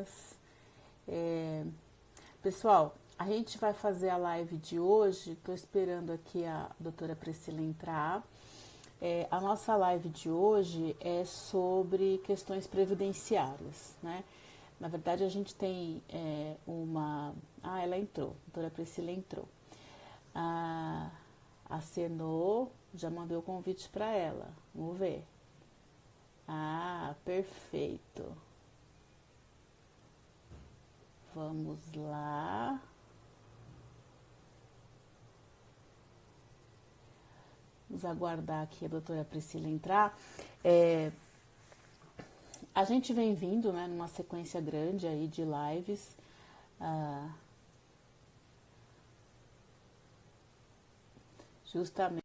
bem-vindas. É, Pessoal, a gente vai fazer a live de hoje. Estou esperando aqui a doutora Priscila entrar. A nossa live de hoje é sobre questões previdenciárias, né? Na verdade, a gente tem uma... Ah, ela entrou, a doutora Priscila entrou. Acenou, já mandei o convite para ela. Vamos ver. Ah, perfeito. Vamos lá. Vamos aguardar aqui a doutora Priscila entrar. A gente vem vindo, né, numa sequência grande aí de lives. Justamente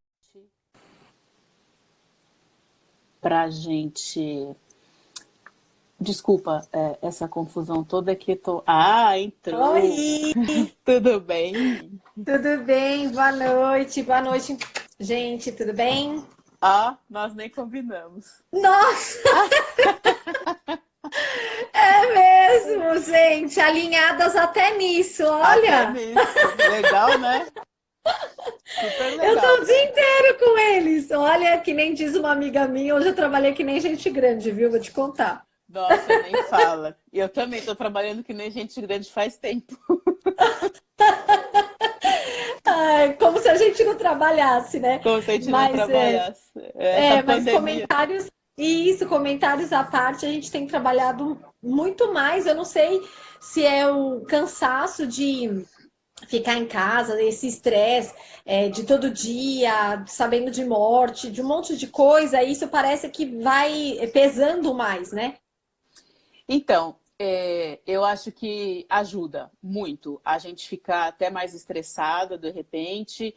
para a gente... Desculpa, essa confusão toda que tô... Ah, entrou! Oi, Tudo bem? tudo bem? Boa noite, boa noite. Gente, tudo bem? Ah, nós nem combinamos. Nossa, é mesmo, gente, alinhadas até nisso, Até olha. nisso. Legal, né? Super Eu tô legal. o dia inteiro com eles. Olha, que nem diz uma amiga minha, hoje eu trabalhei que nem gente grande, viu? Vou te contar. Nossa, nem fala. E eu também tô trabalhando que nem gente grande faz tempo. Ai, como se a gente não trabalhasse, né? Como se a gente não Mas trabalhasse. Essa Mas pandemia. comentários, e isso, comentários à parte, a gente tem trabalhado muito mais. Eu não sei se é o cansaço de ficar em casa, esse estresse de todo dia, sabendo de morte, de um monte de coisa, isso parece que vai pesando mais, né? Então, eu acho que ajuda muito a gente ficar até mais estressada de repente,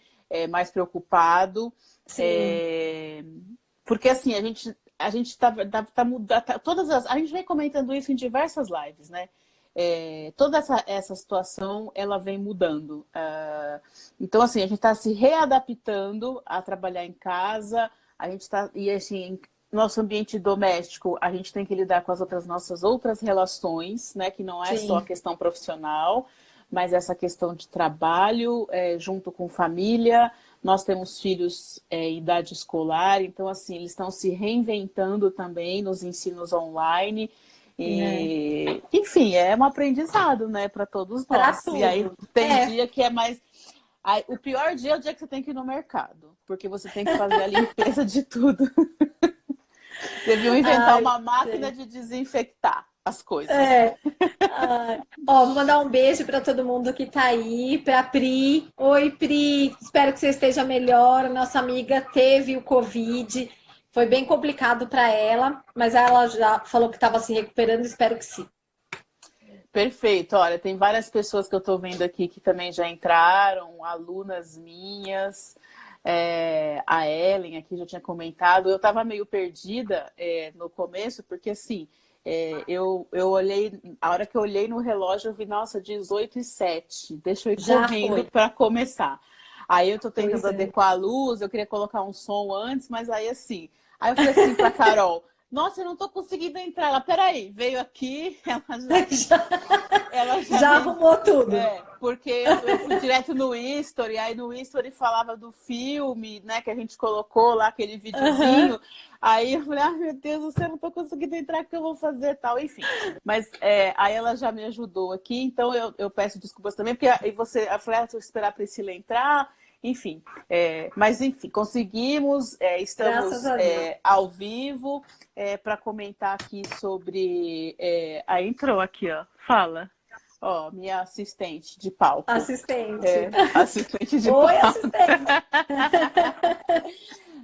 mais preocupado. Sim, é, Porque assim, a gente tá mudando, a gente vem comentando isso em diversas lives, né? Toda essa situação, ela vem mudando. Então, assim, a gente está se readaptando a trabalhar em casa, a gente está, e assim, nosso ambiente doméstico, a gente tem que lidar com as nossas outras relações, né? Que não é só a sim, questão profissional, mas essa questão de trabalho, junto com família. Nós temos filhos em idade escolar, então, assim, eles estão se reinventando também nos ensinos online. né? E, enfim, é um aprendizado, né, para todos Para nós. E aí tudo. tem dia que é mais. Aí, o pior dia é o dia que você tem que ir no mercado, porque você tem que fazer a limpeza de tudo. Deviam inventar Ai, uma máquina gente. de desinfectar as coisas. É. Ó, vou mandar um beijo para todo mundo que tá aí, para Pri. Oi, Pri, espero que você esteja melhor. Nossa amiga teve o Covid, foi bem complicado para ela, mas ela já falou que estava se recuperando, espero que sim. Perfeito. Olha, tem várias pessoas que eu estou vendo aqui que também já entraram, alunas minhas. A Ellen aqui já tinha comentado. Eu estava meio perdida no começo, porque assim, eu olhei, a hora que eu olhei no relógio, eu vi, nossa, 18h07. Deixa eu ir Já correndo foi. para começar. Aí eu estou tentando Pois é. adequar a luz, eu queria colocar um som antes, mas aí assim. Aí eu falei assim para Carol. Nossa, eu não estou conseguindo entrar. Ela, peraí, veio aqui, Já, ela já já me. arrumou tudo. Porque eu fui direto no History, aí no History falava do filme, né, que a gente colocou lá, aquele Aham. videozinho. Aí eu falei, ai meu Deus do céu, não tô conseguindo entrar, o que eu vou fazer tal, enfim. Mas aí ela já me ajudou aqui, então eu peço desculpas também, porque aí eu falei, vou esperar a Priscila entrar, enfim. Mas enfim, conseguimos, Graças estamos a Deus. ao vivo para comentar aqui sobre. Aí entrou aqui, ó. Fala. Ó, minha assistente de palco. Assistente. Assistente de Oi, palco. assistente.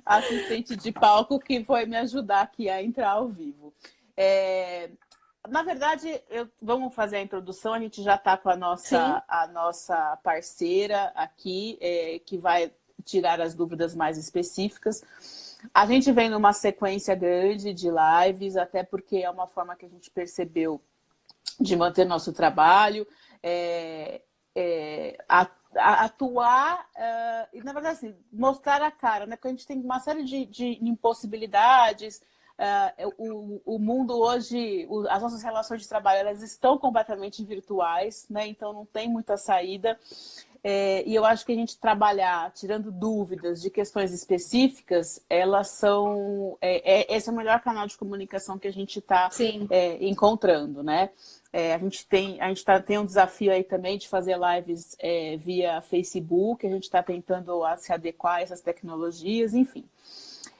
Assistente de palco que foi me ajudar aqui a entrar ao vivo. É, Na verdade, vamos fazer a introdução. A gente já está com Sim, a nossa parceira aqui, que vai tirar as dúvidas mais específicas. A gente vem numa sequência grande de lives, até porque é uma forma que a gente percebeu de manter nosso trabalho, é, atuar e, na verdade, assim, mostrar a cara, né? Porque a gente tem uma série de impossibilidades, o mundo hoje, as nossas relações de trabalho, elas estão completamente virtuais, né? Então não tem muita saída. E eu acho que a gente trabalhar tirando dúvidas de questões específicas, elas são... esse é o melhor canal de comunicação que a gente está encontrando, né? A gente tem um desafio aí também de fazer lives via Facebook, a gente está tentando se adequar a essas tecnologias, enfim.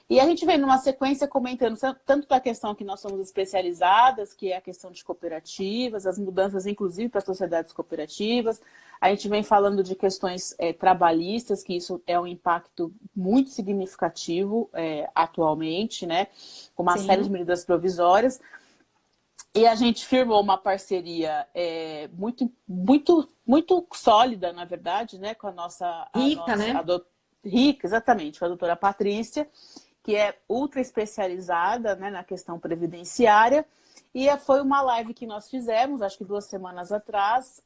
E a gente vem numa sequência comentando tanto da questão que nós somos especializadas, que é a questão de cooperativas, as mudanças inclusive para as sociedades cooperativas. A gente vem falando de questões trabalhistas, que isso é um impacto muito significativo atualmente, né? Com uma série de medidas provisórias. E a gente firmou uma parceria muito sólida, na verdade, né? Com a nossa... Rica, exatamente, com a doutora Patrícia, que é ultra especializada, né, na questão previdenciária. E foi uma live que nós fizemos, acho que 2 semanas atrás,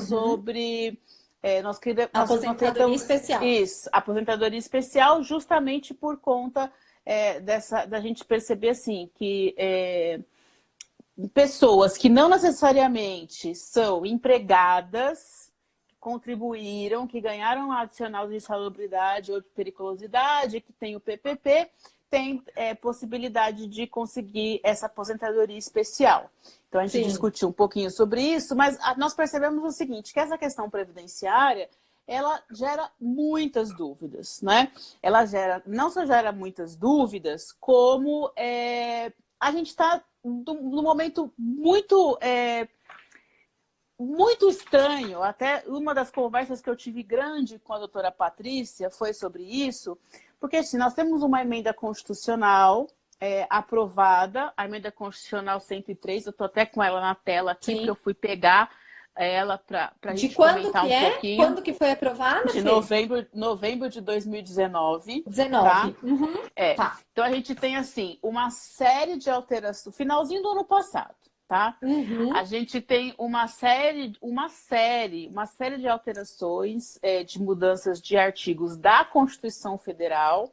sobre... aposentadoria especial. Isso, aposentadoria especial, justamente por conta da gente perceber assim, que pessoas que não necessariamente são empregadas, que contribuíram, que ganharam um adicional de insalubridade ou de periculosidade, que tem o PPP, tem possibilidade de conseguir essa aposentadoria especial. Então, a gente discutiu um pouquinho sobre isso, mas nós percebemos o seguinte, que essa questão previdenciária, ela gera muitas dúvidas, né? Ela não só gera muitas dúvidas, como a gente está num momento muito estranho. Até uma das conversas que eu tive grande com a doutora Patrícia foi sobre isso, porque assim, nós temos uma emenda constitucional aprovada, a emenda constitucional 103, eu estou até com ela na tela aqui, porque eu fui pegar ela para a gente comentar um pouquinho. Quando que foi aprovada? De novembro de 2019. 19. Tá? Tá. Então a gente tem assim uma série de alterações, finalzinho do ano passado, tá? A gente tem uma série de alterações, de mudanças de artigos da Constituição Federal.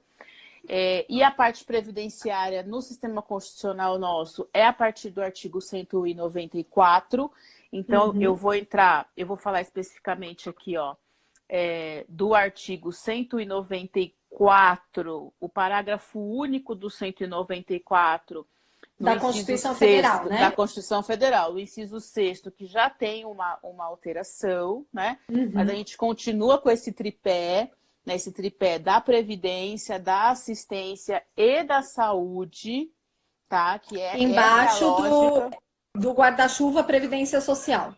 E a parte previdenciária no sistema constitucional nosso é a partir do artigo 194. Então, eu vou falar especificamente aqui, ó, do artigo 194, o parágrafo único do 194, da Constituição Federal, né? Da Constituição Federal, o inciso 6º, que já tem uma alteração, né? Mas a gente continua com esse tripé, né? Esse tripé da Previdência, da Assistência e da Saúde, tá? Que é embaixo essa lógica... do guarda-chuva Previdência Social.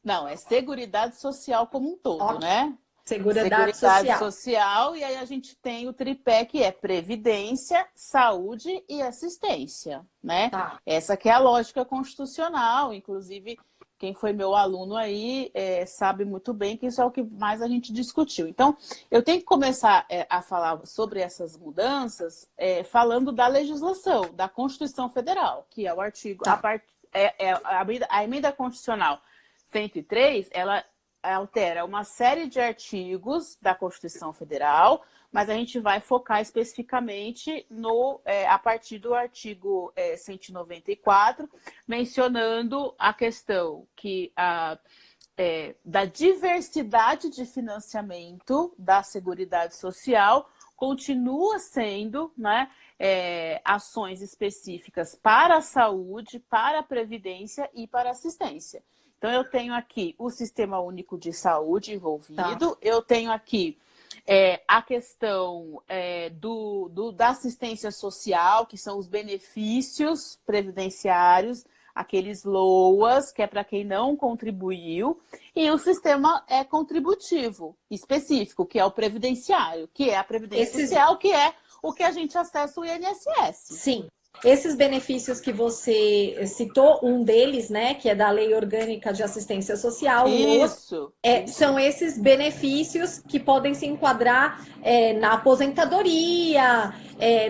Não, é Seguridade Social como um todo, né? Seguridade Social, e aí a gente tem o tripé que é Previdência, Saúde e Assistência, né? Tá. Essa que é a lógica constitucional, inclusive quem foi meu aluno aí sabe muito bem que isso é o que mais a gente discutiu. Então, eu tenho que começar a falar sobre essas mudanças falando da legislação, da Constituição Federal, que é o artigo, a emenda constitucional 103, ela altera uma série de artigos da Constituição Federal, mas a gente vai focar especificamente a partir do artigo 194, mencionando a questão da diversidade de financiamento da Seguridade Social, continua sendo, né, ações específicas para a saúde, para a previdência e para a assistência. Então, eu tenho aqui o Sistema Único de Saúde envolvido, eu tenho aqui a questão da assistência social, que são os benefícios previdenciários, aqueles LOAS, que é para quem não contribuiu, e o sistema contributivo específico, que é o previdenciário, que é a Previdência Social, que é o que a gente acessa o INSS. Sim. Esses benefícios que você citou, um deles, né, que é da Lei Orgânica de Assistência Social, isso. São esses benefícios que podem se enquadrar na aposentadoria,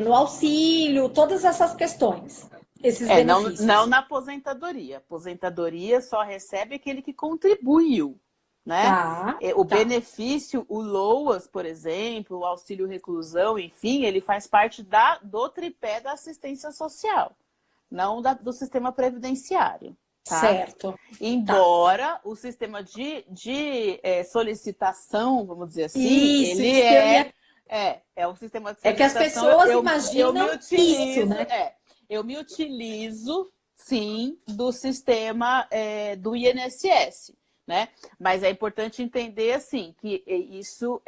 no auxílio, todas essas questões. Esses benefícios. Não na aposentadoria. Aposentadoria só recebe aquele que contribuiu, né? Tá, O tá. benefício, o LOAS, por exemplo, o auxílio reclusão, enfim, ele faz parte do tripé da assistência social, não do sistema previdenciário, tá? Certo. Tá. Embora o sistema de solicitação, vamos dizer assim, Isso que eu ia. é um sistema de É que as solicitação, pessoas eu me imaginam isso, utilizo, né? eu me utilizo, sim, do sistema do INSS, né? Mas é importante entender, assim, que isso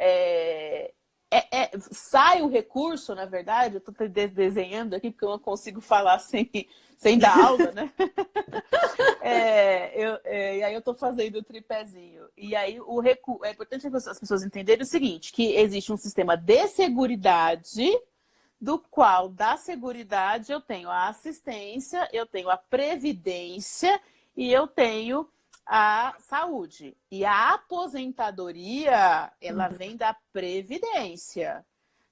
sai o recurso, na verdade, eu estou desenhando aqui porque eu não consigo falar sem dar aula, né? E aí eu estou fazendo o tripézinho. E aí é importante as pessoas entenderem o seguinte, que existe um sistema de seguridade, do qual, da seguridade, eu tenho a assistência, eu tenho a previdência e eu tenho a saúde. E a aposentadoria, ela vem da previdência,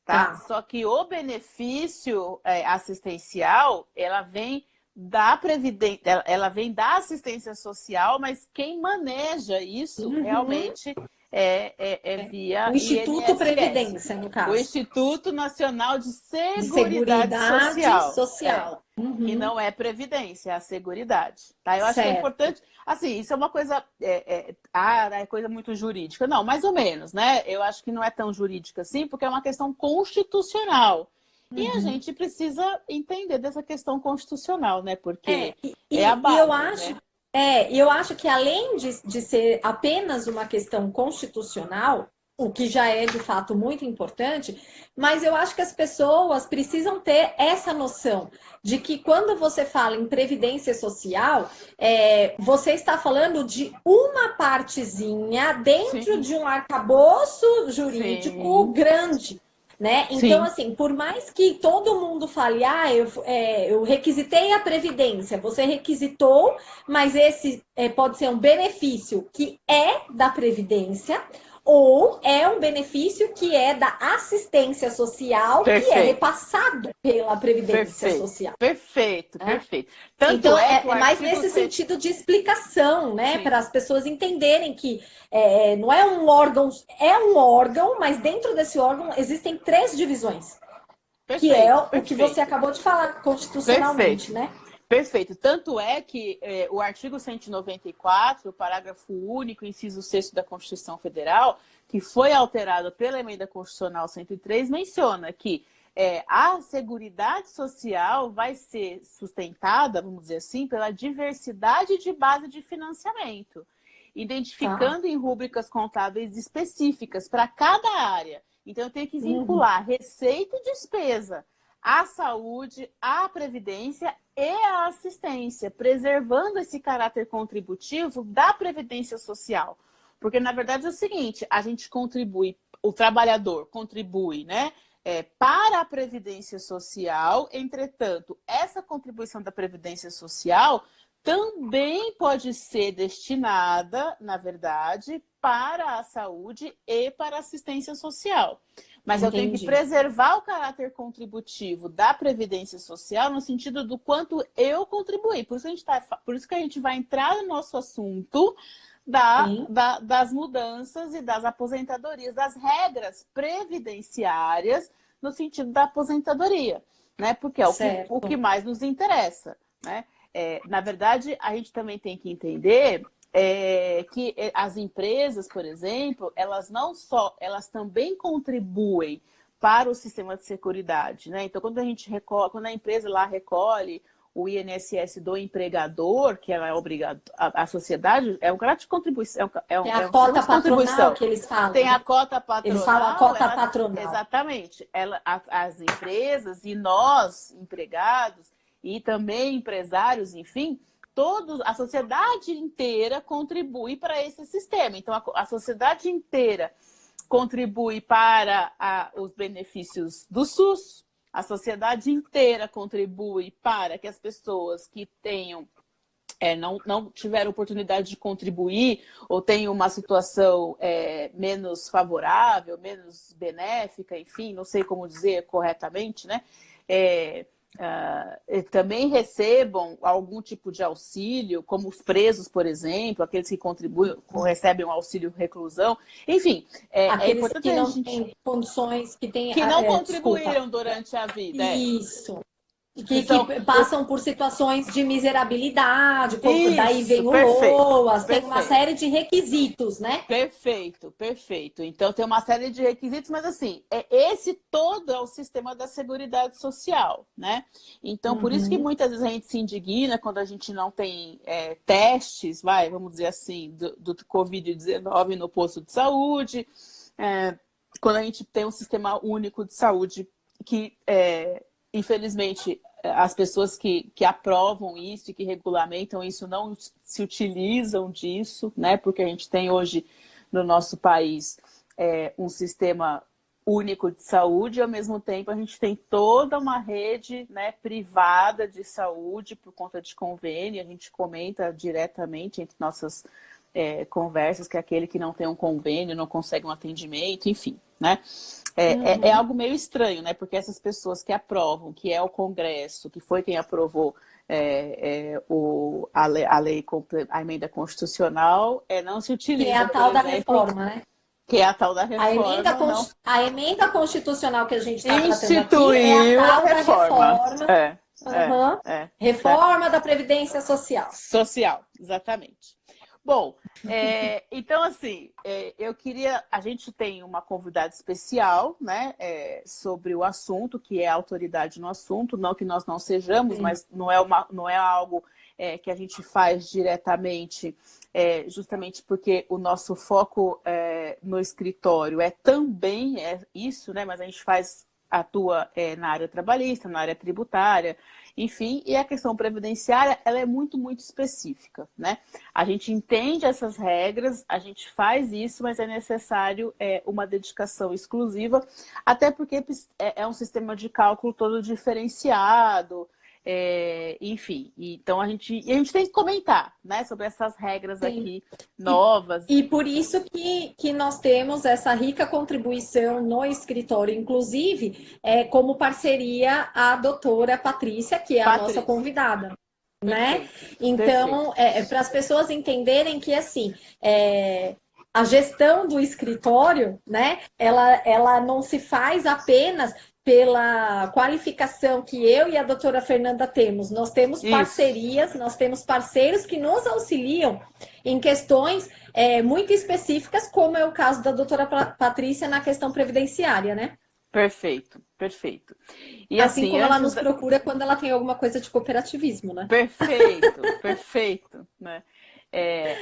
tá? Tá. Só que o benefício assistencial, ela vem da previdência, ela vem da assistência social, mas quem maneja isso Uhum. realmente é via O Instituto INSS, Previdência, no o caso. Instituto Nacional de De Seguridade Seguridade Social, Social. que Uhum. não é previdência, é a seguridade, tá? Eu acho que é Certo. importante, assim, isso é uma coisa, é coisa muito jurídica, não, mais ou menos, né? Eu acho que não é tão jurídica assim, porque é uma questão constitucional. E a Uhum. gente precisa entender dessa questão constitucional, né? É, Porque e, é a e- e eu base, acho, né? e eu acho que além de ser apenas uma questão constitucional, o que já é de fato muito importante, mas eu acho que as pessoas precisam ter essa noção de que quando você fala em previdência social, você está falando de uma partezinha dentro Sim, de um arcabouço jurídico sim, grande. Né? Então, sim, assim, por mais que todo mundo fale, eu requisitei a previdência, você requisitou, mas esse pode ser um benefício que é da previdência, ou é um benefício que é da assistência social, que é perfeito, repassado pela previdência perfeito, social. perfeito, Né? perfeito. Tanto Então, é que o é mais artigo nesse 100... sentido de explicação, né? Sim, Para as pessoas entenderem que não é um órgão, mas dentro desse órgão existem três divisões, que é perfeito, o que você perfeito, acabou de falar constitucionalmente, perfeito. né? Perfeito. Tanto é que o artigo 194, o parágrafo único, inciso 6º da Constituição Federal, que foi alterado pela Emenda Constitucional 103, menciona que a Seguridade Social vai ser sustentada, vamos dizer assim, pela diversidade de base de financiamento, Tá. identificando em rúbricas contábeis específicas para cada área. Então, eu tenho que Uhum. vincular receita e despesa à saúde, à previdência e à assistência, preservando esse caráter contributivo da previdência social. Porque, na verdade, é o seguinte, a gente contribui, o trabalhador contribui, né? Para a Previdência Social, entretanto, essa contribuição da Previdência Social também pode ser destinada, na verdade, para a saúde e para a assistência social. Mas eu tenho que Entendi. preservar o caráter contributivo da Previdência Social no sentido do quanto eu contribuí. Por isso que a gente vai entrar no nosso assunto Sim, das mudanças e das aposentadorias, das regras previdenciárias no sentido da aposentadoria, né? Porque é o que certo. mais nos interessa, né? Na verdade, a gente também tem que entender que as empresas, por exemplo, elas não só, elas também contribuem para o sistema de seguridade, né? Então, quando a empresa lá recolhe o INSS do empregador, que ela é obrigado, a sociedade é um grau de contribuição, É a é um sistema cota de patronal contribuição. que eles falam, Tem a né? cota Eles falam a patronal, cota patronal. exatamente, as empresas e nós, empregados, e também empresários, enfim, a sociedade inteira contribui para esse sistema. Então, a sociedade inteira contribui para os benefícios do SUS, a sociedade inteira contribui para que as pessoas que tenham não tiveram oportunidade de contribuir ou têm uma situação menos favorável, menos benéfica, enfim, não sei como dizer corretamente, né? também recebam algum tipo de auxílio, como os presos, por exemplo, aqueles que contribuem, recebem um auxílio reclusão. Enfim, é Aqueles importante que a não gente... têm condições, que têm, Que não desculpa, contribuíram durante a vida, isso, que que são... passam por situações de miserabilidade, daí Isso, vem o perfeito, LOAS, tem uma perfeito. série de requisitos, né? Perfeito, perfeito. Então tem uma série de requisitos, mas assim, esse todo é o sistema da Seguridade Social, né? Então, por isso que Uhum. muitas vezes a gente se indigna quando a gente não tem testes, vamos dizer assim, do Covid-19 no posto de saúde, quando a gente tem um sistema único de saúde que, infelizmente, as pessoas que aprovam isso e que regulamentam isso não se utilizam disso, né? Porque a gente tem hoje no nosso país um sistema único de saúde e, ao mesmo tempo, a gente tem toda uma rede, né, privada de saúde por conta de convênio. A gente comenta diretamente entre nossas conversas que aquele que não tem um convênio não consegue um atendimento, enfim, né? É algo meio estranho, né? Porque essas pessoas que aprovam, que é o Congresso, que foi quem aprovou a lei, a emenda constitucional, não se Que é a utilizam, por tal da exemplo, reforma, né? que é a tal da reforma, não A emenda constitucional que a gente está tratando aqui é a instituiu a tal da reforma. reforma, uhum, Certo. reforma da Previdência Social. Social, exatamente. Bom, então assim, a gente tem uma convidada especial, né, sobre o assunto, que é a autoridade no assunto, não que nós não sejamos, Sim. mas não é algo que a gente faz diretamente, justamente porque o nosso foco no escritório também isso, né, mas a gente atua na área trabalhista, na área tributária, enfim, e a questão previdenciária, ela é muito, muito específica, né? A gente entende essas regras, a gente faz isso, mas é necessário uma dedicação exclusiva, até porque é um sistema de cálculo todo diferenciado, enfim. Então, a gente tem que comentar, né, sobre essas regras Sim. aqui novas. E por isso que nós temos essa rica contribuição no escritório, inclusive, como parceria a doutora Patrícia, que é a nossa convidada. Né? Então, para as pessoas entenderem que, assim, a gestão do escritório, né, ela não se faz apenas pela qualificação que eu e a doutora Fernanda temos. Nós temos parcerias, nós temos parceiros que nos auxiliam em questões muito específicas, como é o caso da doutora Patrícia na questão previdenciária, né? Perfeito, perfeito. E assim como ela nos da... procura quando ela tem alguma coisa de cooperativismo, né? Perfeito, perfeito, né?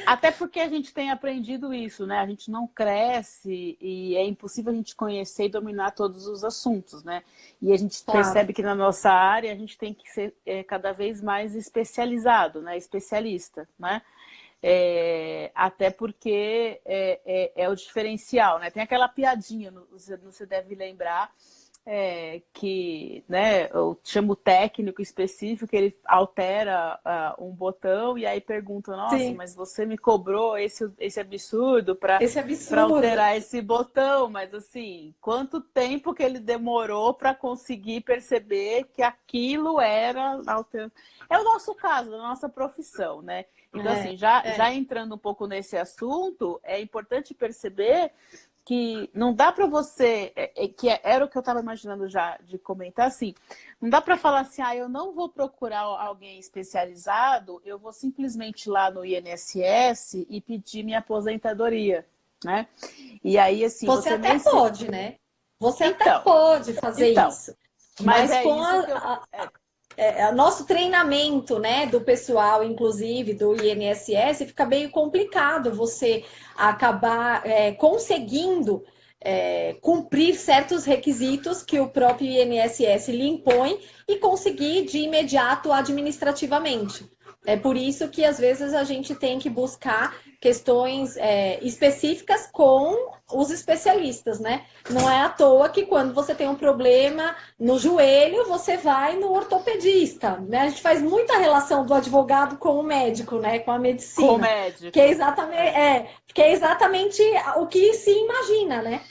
Até porque a gente tem aprendido isso, né? A gente não cresce e é impossível a gente conhecer e dominar todos os assuntos, né? E a gente percebe que na nossa área a gente tem que ser cada vez mais especializado, né? Especialista, né? Até porque é o diferencial, né? Tem aquela piadinha, você deve lembrar, que, né, eu chamo o técnico específico, ele altera um botão e aí pergunta, nossa, sim, mas você me cobrou esse absurdo para alterar esse botão, mas assim, quanto tempo que ele demorou para conseguir perceber que aquilo era alteração? É o nosso caso, da nossa profissão, né? Então, assim, já entrando um pouco nesse assunto, é importante perceber que não dá para você, que era o que eu estava imaginando já de comentar, assim, não dá para falar assim, eu não vou procurar alguém especializado, eu vou simplesmente ir lá no INSS e pedir minha aposentadoria, né? E aí, assim, você até pode, né? Você até pode fazer isso. Mas com nosso treinamento, né, do pessoal, inclusive do INSS, fica meio complicado você acabar conseguindo cumprir certos requisitos que o próprio INSS lhe impõe e conseguir de imediato administrativamente. É por isso que às vezes a gente tem que buscar questões específicas com os especialistas, né? Não é à toa que quando você tem um problema no joelho, você vai no ortopedista, né? A gente faz muita relação do advogado com o médico, né? Com a medicina. Com o médico. Que é exatamente o que se imagina, né?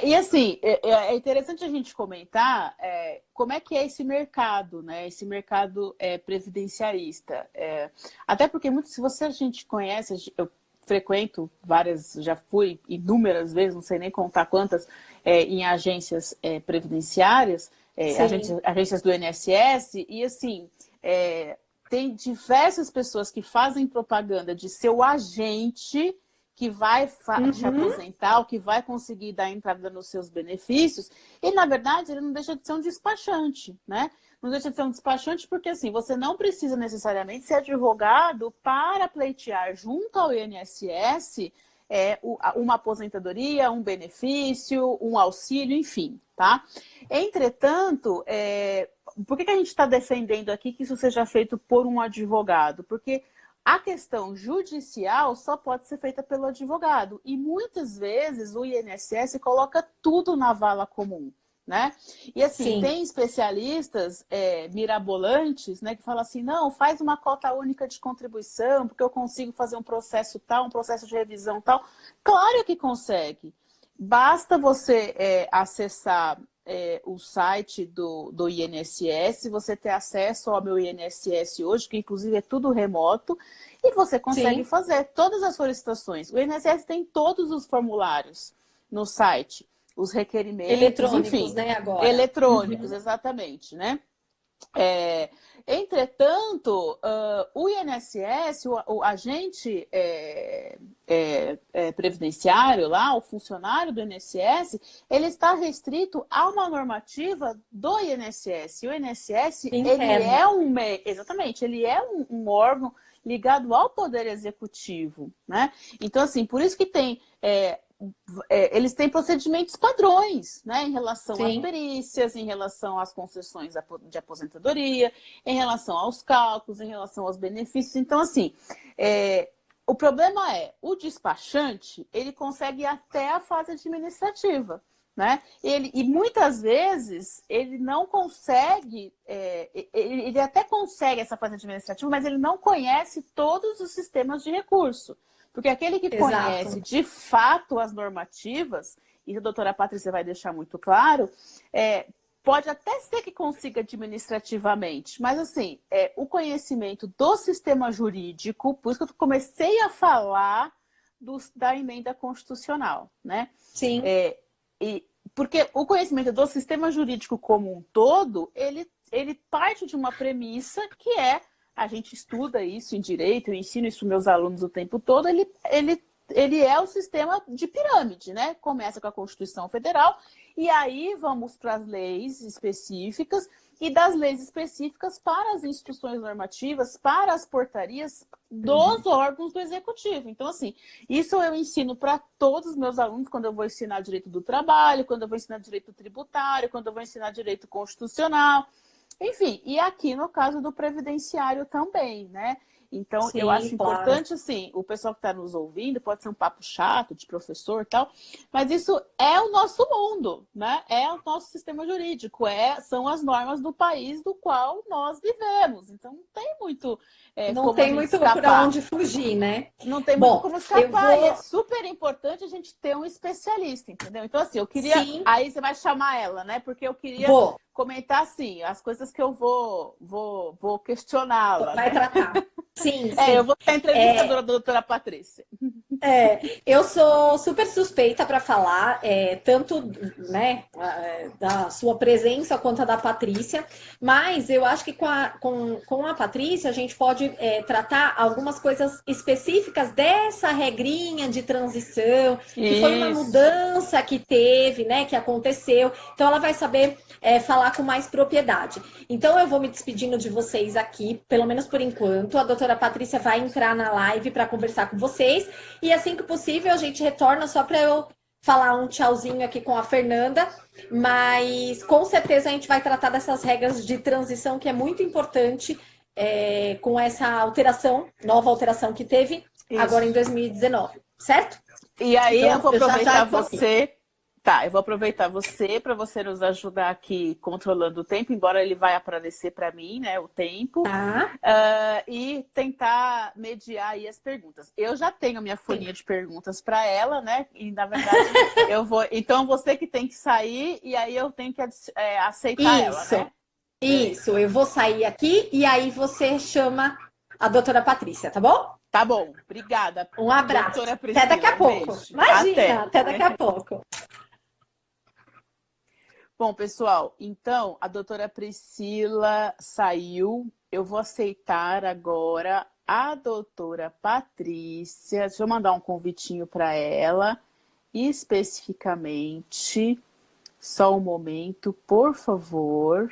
E assim, é interessante a gente comentar como é que é esse mercado, né? Esse mercado previdenciarista. Até porque, se a gente conhece, eu frequento várias, já fui inúmeras vezes, não sei nem contar quantas, em agências previdenciárias, agências do INSS, e assim, tem diversas pessoas que fazem propaganda de seu agente que vai te aposentar, ou que vai conseguir dar entrada nos seus benefícios, e na verdade ele não deixa de ser um despachante, né? Não deixa de ser um despachante porque assim, você não precisa necessariamente ser advogado para pleitear junto ao INSS uma aposentadoria, um benefício, um auxílio, enfim, tá? Entretanto, por que a gente está defendendo aqui que isso seja feito por um advogado? Porque a questão judicial só pode ser feita pelo advogado. E muitas vezes o INSS coloca tudo na vala comum, né? E assim, tem especialistas mirabolantes, né, que falam assim, não, faz uma cota única de contribuição, porque eu consigo fazer um processo tal, um processo de revisão tal. Claro que consegue. Basta você acessar o site do INSS, você ter acesso ao meu INSS hoje, que inclusive é tudo remoto, e você consegue fazer todas as solicitações. O INSS tem todos os formulários no site, os requerimentos, eletrônicos, enfim, né, agora. Eletrônicos, exatamente, né? Entretanto, o INSS, o agente previdenciário lá, o funcionário do INSS, ele está restrito a uma normativa do INSS. O INSS, exatamente, ele é um órgão ligado ao Poder Executivo, né? Então, assim, por isso que tem eles têm procedimentos padrões, né, em relação às perícias, em relação às concessões de aposentadoria, em relação aos cálculos, em relação aos benefícios. Então, assim, o problema o despachante, ele consegue ir até a fase administrativa, né? E muitas vezes ele não consegue, ele até consegue essa fase administrativa, mas ele não conhece todos os sistemas de recurso. Porque aquele que conhece de fato as normativas, e a doutora Patrícia vai deixar muito claro, pode até ser que consiga administrativamente, mas assim, o conhecimento do sistema jurídico, por isso que eu comecei a falar da emenda constitucional, né? Sim. Porque o conhecimento do sistema jurídico como um todo, ele parte de uma premissa que a gente estuda isso em direito, eu ensino isso para meus alunos o tempo todo, ele é o sistema de pirâmide, né? Começa com a Constituição Federal e aí vamos para as leis específicas e das leis específicas para as instruções normativas, para as portarias dos órgãos do Executivo. Então, assim, isso eu ensino para todos os meus alunos quando eu vou ensinar direito do trabalho, quando eu vou ensinar direito tributário, quando eu vou ensinar direito constitucional. Enfim, e aqui no caso do previdenciário também, né? Então, eu acho importante, assim, o pessoal que está nos ouvindo, pode ser um papo chato de professor e tal, mas isso é o nosso mundo, né? É o nosso sistema jurídico, são as normas do país do qual nós vivemos. Então, não tem muito não tem muito para onde fugir, né? Não tem muito como escapar. E é super importante a gente ter um especialista, entendeu? Então, assim, eu queria... Aí você vai chamar ela, né? Porque eu queria comentar, assim, as coisas que eu vou questioná-la. Vai tratar. Sim. Eu vou ter a entrevista da doutora Patrícia. Eu sou super suspeita para falar, tanto, né, da sua presença quanto a da Patrícia, mas eu acho que com a Patrícia a gente pode tratar algumas coisas específicas dessa regrinha de transição, que foi uma mudança que teve, né, que aconteceu. Então ela vai saber falar com mais propriedade. Então eu vou me despedindo de vocês aqui, pelo menos por enquanto. A doutora Patrícia vai entrar na live para conversar com vocês. E assim que possível, a gente retorna só para eu falar um tchauzinho aqui com a Fernanda. Mas com certeza a gente vai tratar dessas regras de transição, que é muito importante com essa nova alteração que teve agora em 2019, certo? E aí então, eu vou aproveitar você Tá, eu vou aproveitar você para você nos ajudar aqui controlando o tempo, embora ele vai aparecer para mim, né, o tempo, Tá? e tentar mediar aí as perguntas. Eu já tenho a minha folhinha de perguntas para ela, né? E na verdade eu vou. Então você que tem que sair e aí eu tenho que aceitar ela, Isso, né? isso. Eu vou sair aqui e aí você chama a doutora Patrícia, tá bom? Tá bom, obrigada. Um abraço. Doutora Até daqui Priscila, a um pouco. beijo. Imagina, até daqui a pouco. Bom, pessoal, então a doutora Priscila saiu. Eu vou aceitar agora a doutora Patrícia. Deixa eu mandar um convitinho para ela, especificamente. Só um momento, por favor.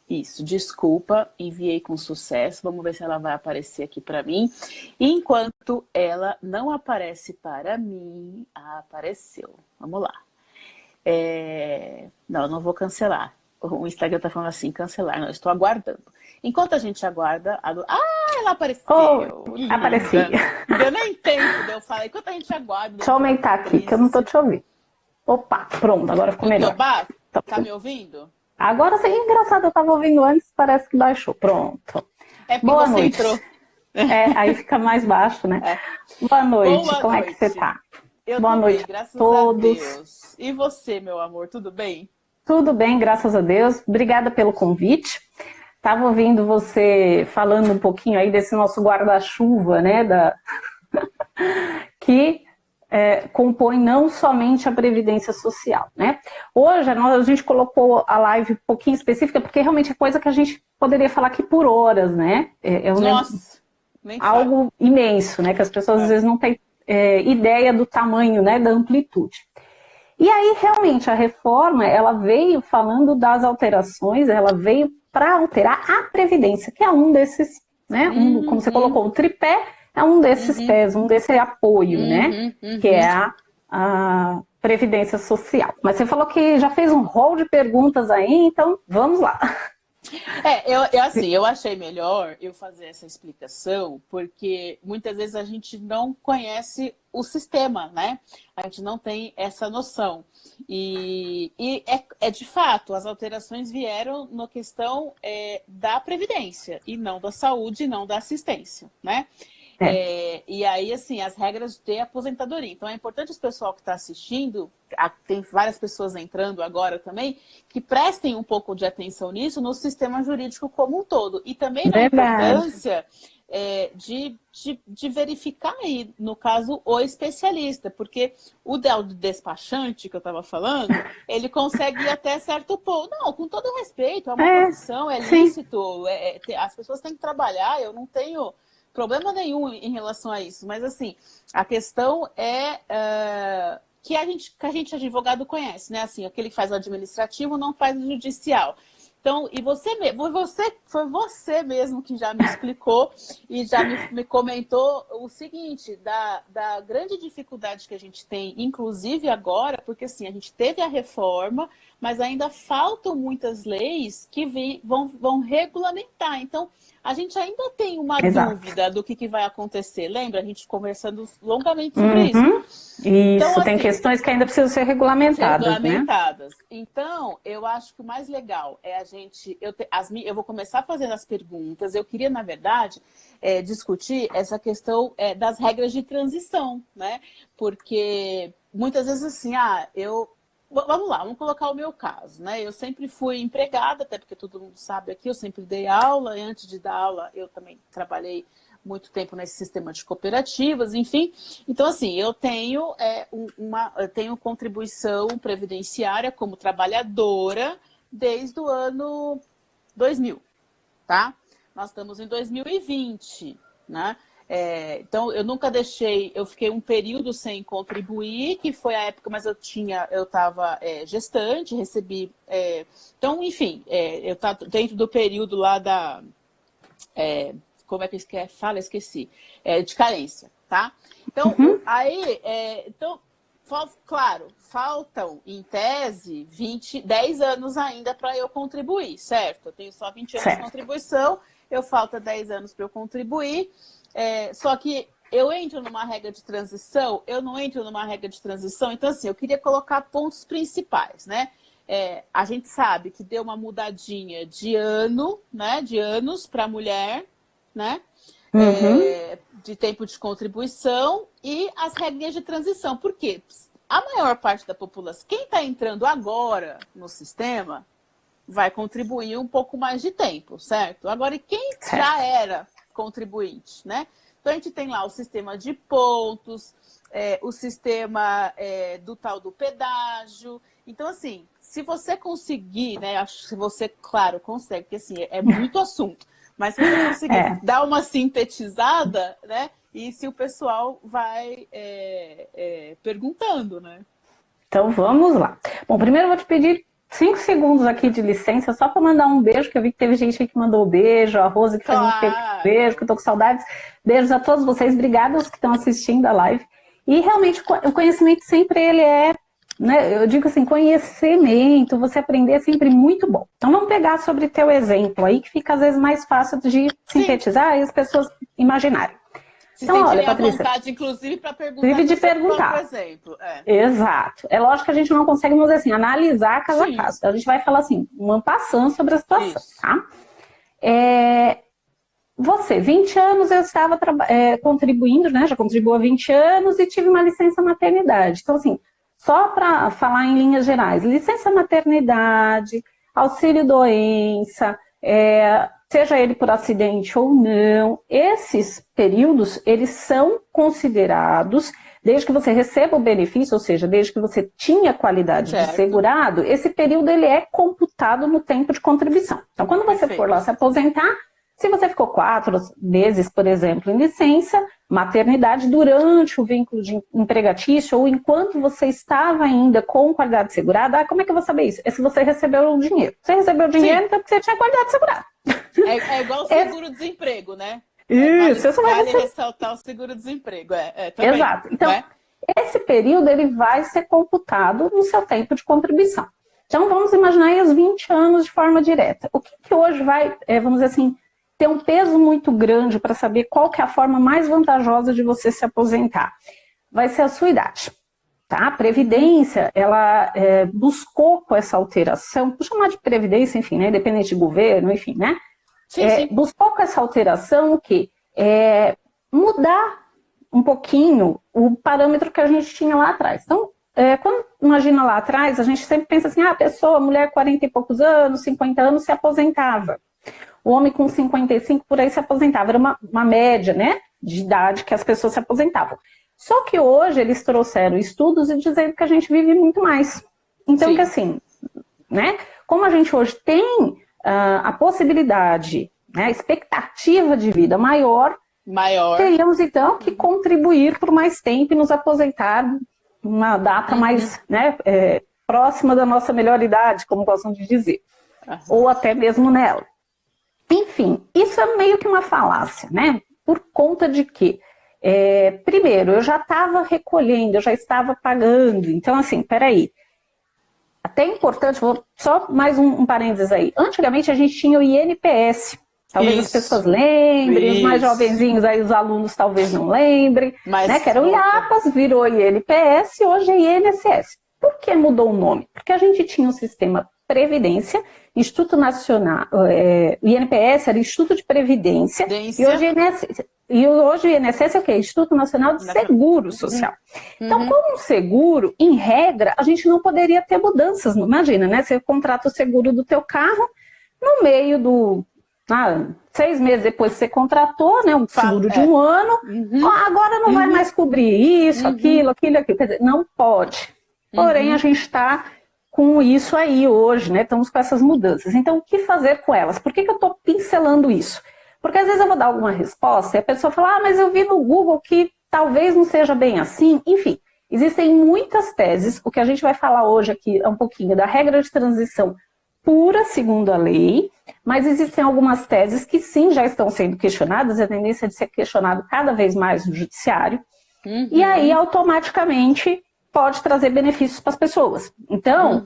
Isso, desculpa, enviei com sucesso. Vamos ver se ela vai aparecer aqui para mim. Enquanto ela não aparece para mim, apareceu. Vamos lá. Não, eu não vou cancelar. O Instagram tá falando assim, cancelar. Não, eu estou aguardando. Enquanto a gente aguarda... ela apareceu! Oh, Linda. apareci. Deu nem tempo de eu falar. Enquanto a gente aguarda... Deixa eu aumentar aqui, que eu não tô te ouvindo. Opa, pronto, agora ficou melhor. Tá me ouvindo? Agora sim, engraçado, eu tava ouvindo antes, parece que baixou. Pronto. É porque Boa você noite. entrou. Aí fica mais baixo, né? Boa noite, como é que você tá? Boa noite, bem, graças todos. a Deus. E você, meu amor, tudo bem? Tudo bem, graças a Deus. Obrigada pelo convite. Tava ouvindo você falando um pouquinho aí desse nosso guarda-chuva, né? Que compõe não somente a Previdência Social, né? Hoje a gente colocou a live um pouquinho específica, porque realmente é coisa que a gente poderia falar aqui por horas, né? Nossa, algo imenso, né? Que as pessoas às vezes não têm ideia do tamanho, né? Da amplitude. E aí, realmente, a reforma, ela veio falando das alterações, ela veio para alterar a Previdência, que é um desses, né? Como você colocou, o tripé é um desses pés, um desse apoio, né? Que é a Previdência Social. Mas você falou que já fez um rol de perguntas aí, então vamos lá. Eu achei melhor eu fazer essa explicação, porque muitas vezes a gente não conhece o sistema, né? A gente não tem essa noção. E de fato, as alterações vieram na questão da Previdência, e não da saúde, e não da assistência, né? E aí, assim, as regras de aposentadoria. Então, é importante o pessoal que está assistindo, tem várias pessoas entrando agora também, que prestem um pouco de atenção nisso no sistema jurídico como um todo. E também na importância de verificar aí, no caso, o especialista. Porque o despachante que eu estava falando, ele consegue ir até certo ponto. Não, com todo respeito, é uma profissão, é lícito, as pessoas têm que trabalhar, eu não tenho problema nenhum em relação a isso, mas assim, a questão que a gente advogado conhece, né? Assim, aquele que faz o administrativo não faz o judicial. Então, foi você mesmo que já me explicou e já me comentou o seguinte, da grande dificuldade que a gente tem, inclusive agora, porque assim, a gente teve a reforma, mas ainda faltam muitas leis que vão regulamentar. Então, a gente ainda tem uma dúvida do que vai acontecer. Lembra? A gente conversando longamente sobre isso. Isso, então, tem questões que ainda precisam ser regulamentadas, né? Então, eu acho que o mais legal é a gente... Eu vou começar fazendo as perguntas. Eu queria, na verdade, discutir essa questão das regras de transição, né? Porque muitas vezes assim, vamos lá, vamos colocar o meu caso, né? Eu sempre fui empregada, até porque todo mundo sabe aqui, eu sempre dei aula, e antes de dar aula eu também trabalhei muito tempo nesse sistema de cooperativas, enfim. Então, assim, eu tenho, eu tenho contribuição previdenciária como trabalhadora desde o ano 2000, tá? Nós estamos em 2020, né? Então, eu nunca deixei, eu fiquei um período sem contribuir, que foi a época, mas eu estava gestante, recebi... então, enfim, eu estava dentro do período lá da... como é que fala? Esqueci. De carência, tá? Então, claro, faltam, em tese, 10 anos ainda para eu contribuir, certo? Eu tenho só 20 anos de contribuição, falta 10 anos para eu contribuir. Só que eu entro numa regra de transição, eu não entro numa regra de transição. Então, assim, eu queria colocar pontos principais, né? A gente sabe que deu uma mudadinha de ano, né? De anos para a mulher, né? De tempo de contribuição e as regras de transição. Por quê? A maior parte da população, quem está entrando agora no sistema, vai contribuir um pouco mais de tempo, certo? Agora, e quem já era contribuinte, né? Então, a gente tem lá o sistema de pontos, o sistema do tal do pedágio. Então, assim, se você conseguir, né? Acho que se você, claro, consegue, porque assim, é muito assunto. Mas se você conseguir dar uma sintetizada, né? E se o pessoal vai perguntando, né? Então, vamos lá. Bom, primeiro eu vou te pedir 5 segundos aqui de licença, só para mandar um beijo, que eu vi que teve gente aí que mandou beijo, a Rose que faz um beijo, que eu tô com saudades. Beijos a todos vocês, obrigados que estão assistindo a live. E realmente o conhecimento sempre ele né, eu digo assim, conhecimento, você aprender é sempre muito bom. Então vamos pegar sobre teu exemplo aí, que fica às vezes mais fácil de sintetizar e as pessoas imaginarem. Se então, olha, Patrícia, vontade, inclusive, para perguntar. De perguntar. Por exemplo. Exato. É lógico que a gente não consegue, vamos dizer assim, analisar caso a caso. Então, a gente vai falar assim, uma passando sobre a situação, tá? Você, 20 anos eu estava contribuindo, né? Já contribuo há 20 anos e tive uma licença maternidade. Então, assim, só para falar em linhas gerais, licença maternidade, auxílio doença, seja ele por acidente ou não, esses períodos, eles são considerados, desde que você receba o benefício, ou seja, desde que você tinha qualidade de segurado, esse período ele é computado no tempo de contribuição. Então, quando você for lá se aposentar, se você ficou 4 meses, por exemplo, em licença, maternidade durante o vínculo de empregatício ou enquanto você estava ainda com qualidade segurada, como é que eu vou saber isso? É se você recebeu o dinheiro. Você recebeu o dinheiro, então é porque você tinha qualidade segurada. É igual o seguro-desemprego, né? Isso, vale ressaltar o seguro-desemprego. Também, exato. Então, esse período ele vai ser computado no seu tempo de contribuição. Então, vamos imaginar aí os 20 anos de forma direta. O que hoje vai, vamos dizer assim, ter um peso muito grande para saber qual que é a forma mais vantajosa de você se aposentar? Vai ser a sua idade. Tá? A Previdência, ela buscou com essa alteração, vou chamar de Previdência, enfim, né? Independente de governo, enfim, né? Sim. Buscou com essa alteração o quê? Mudar um pouquinho o parâmetro que a gente tinha lá atrás. Então, quando imagina lá atrás, a gente sempre pensa assim, a pessoa, mulher 40 e poucos anos, 50 anos, se aposentava. O homem com 55 por aí se aposentava. Era uma média, né, de idade que as pessoas se aposentavam. Só que hoje eles trouxeram estudos e dizendo que a gente vive muito mais. Então, que assim, né, como a gente hoje tem a possibilidade, né, a expectativa de vida maior, teríamos então que contribuir por mais tempo e nos aposentar numa data mais, né, próxima da nossa melhor idade, como gostam de dizer, ou até mesmo nela. Enfim, isso é meio que uma falácia, né? Por conta de que, primeiro, eu já estava recolhendo, eu já estava pagando. Então, assim, peraí. Até importante, vou só mais um parênteses aí. Antigamente a gente tinha o INPS. Talvez as pessoas lembrem, os mais jovenzinhos aí, os alunos talvez não lembrem. Mas, né? Que era o IAPAS, virou INPS, hoje é INSS. Por que mudou o nome? Porque a gente tinha um sistema Previdência, Instituto Nacional, o INPS era Instituto de Previdência, e hoje o INSS é o quê? Instituto Nacional de Seguro Social. Então, como um seguro, em regra, a gente não poderia ter mudanças. Imagina, né? Você contrata o seguro do teu carro, no meio do... 6 meses depois que você contratou, né? Um seguro de um ano, agora não vai mais cobrir isso, aquilo. Quer dizer, não pode. Porém, a gente está com isso aí hoje, né? Estamos com essas mudanças. Então, o que fazer com elas? Por que eu estou pincelando isso? Porque às vezes eu vou dar alguma resposta e a pessoa fala, mas eu vi no Google que talvez não seja bem assim. Enfim, existem muitas teses. O que a gente vai falar hoje aqui é um pouquinho da regra de transição pura, segundo a lei, mas existem algumas teses que sim já estão sendo questionadas, a tendência de ser questionado cada vez mais no judiciário, e aí automaticamente pode trazer benefícios para as pessoas. Então,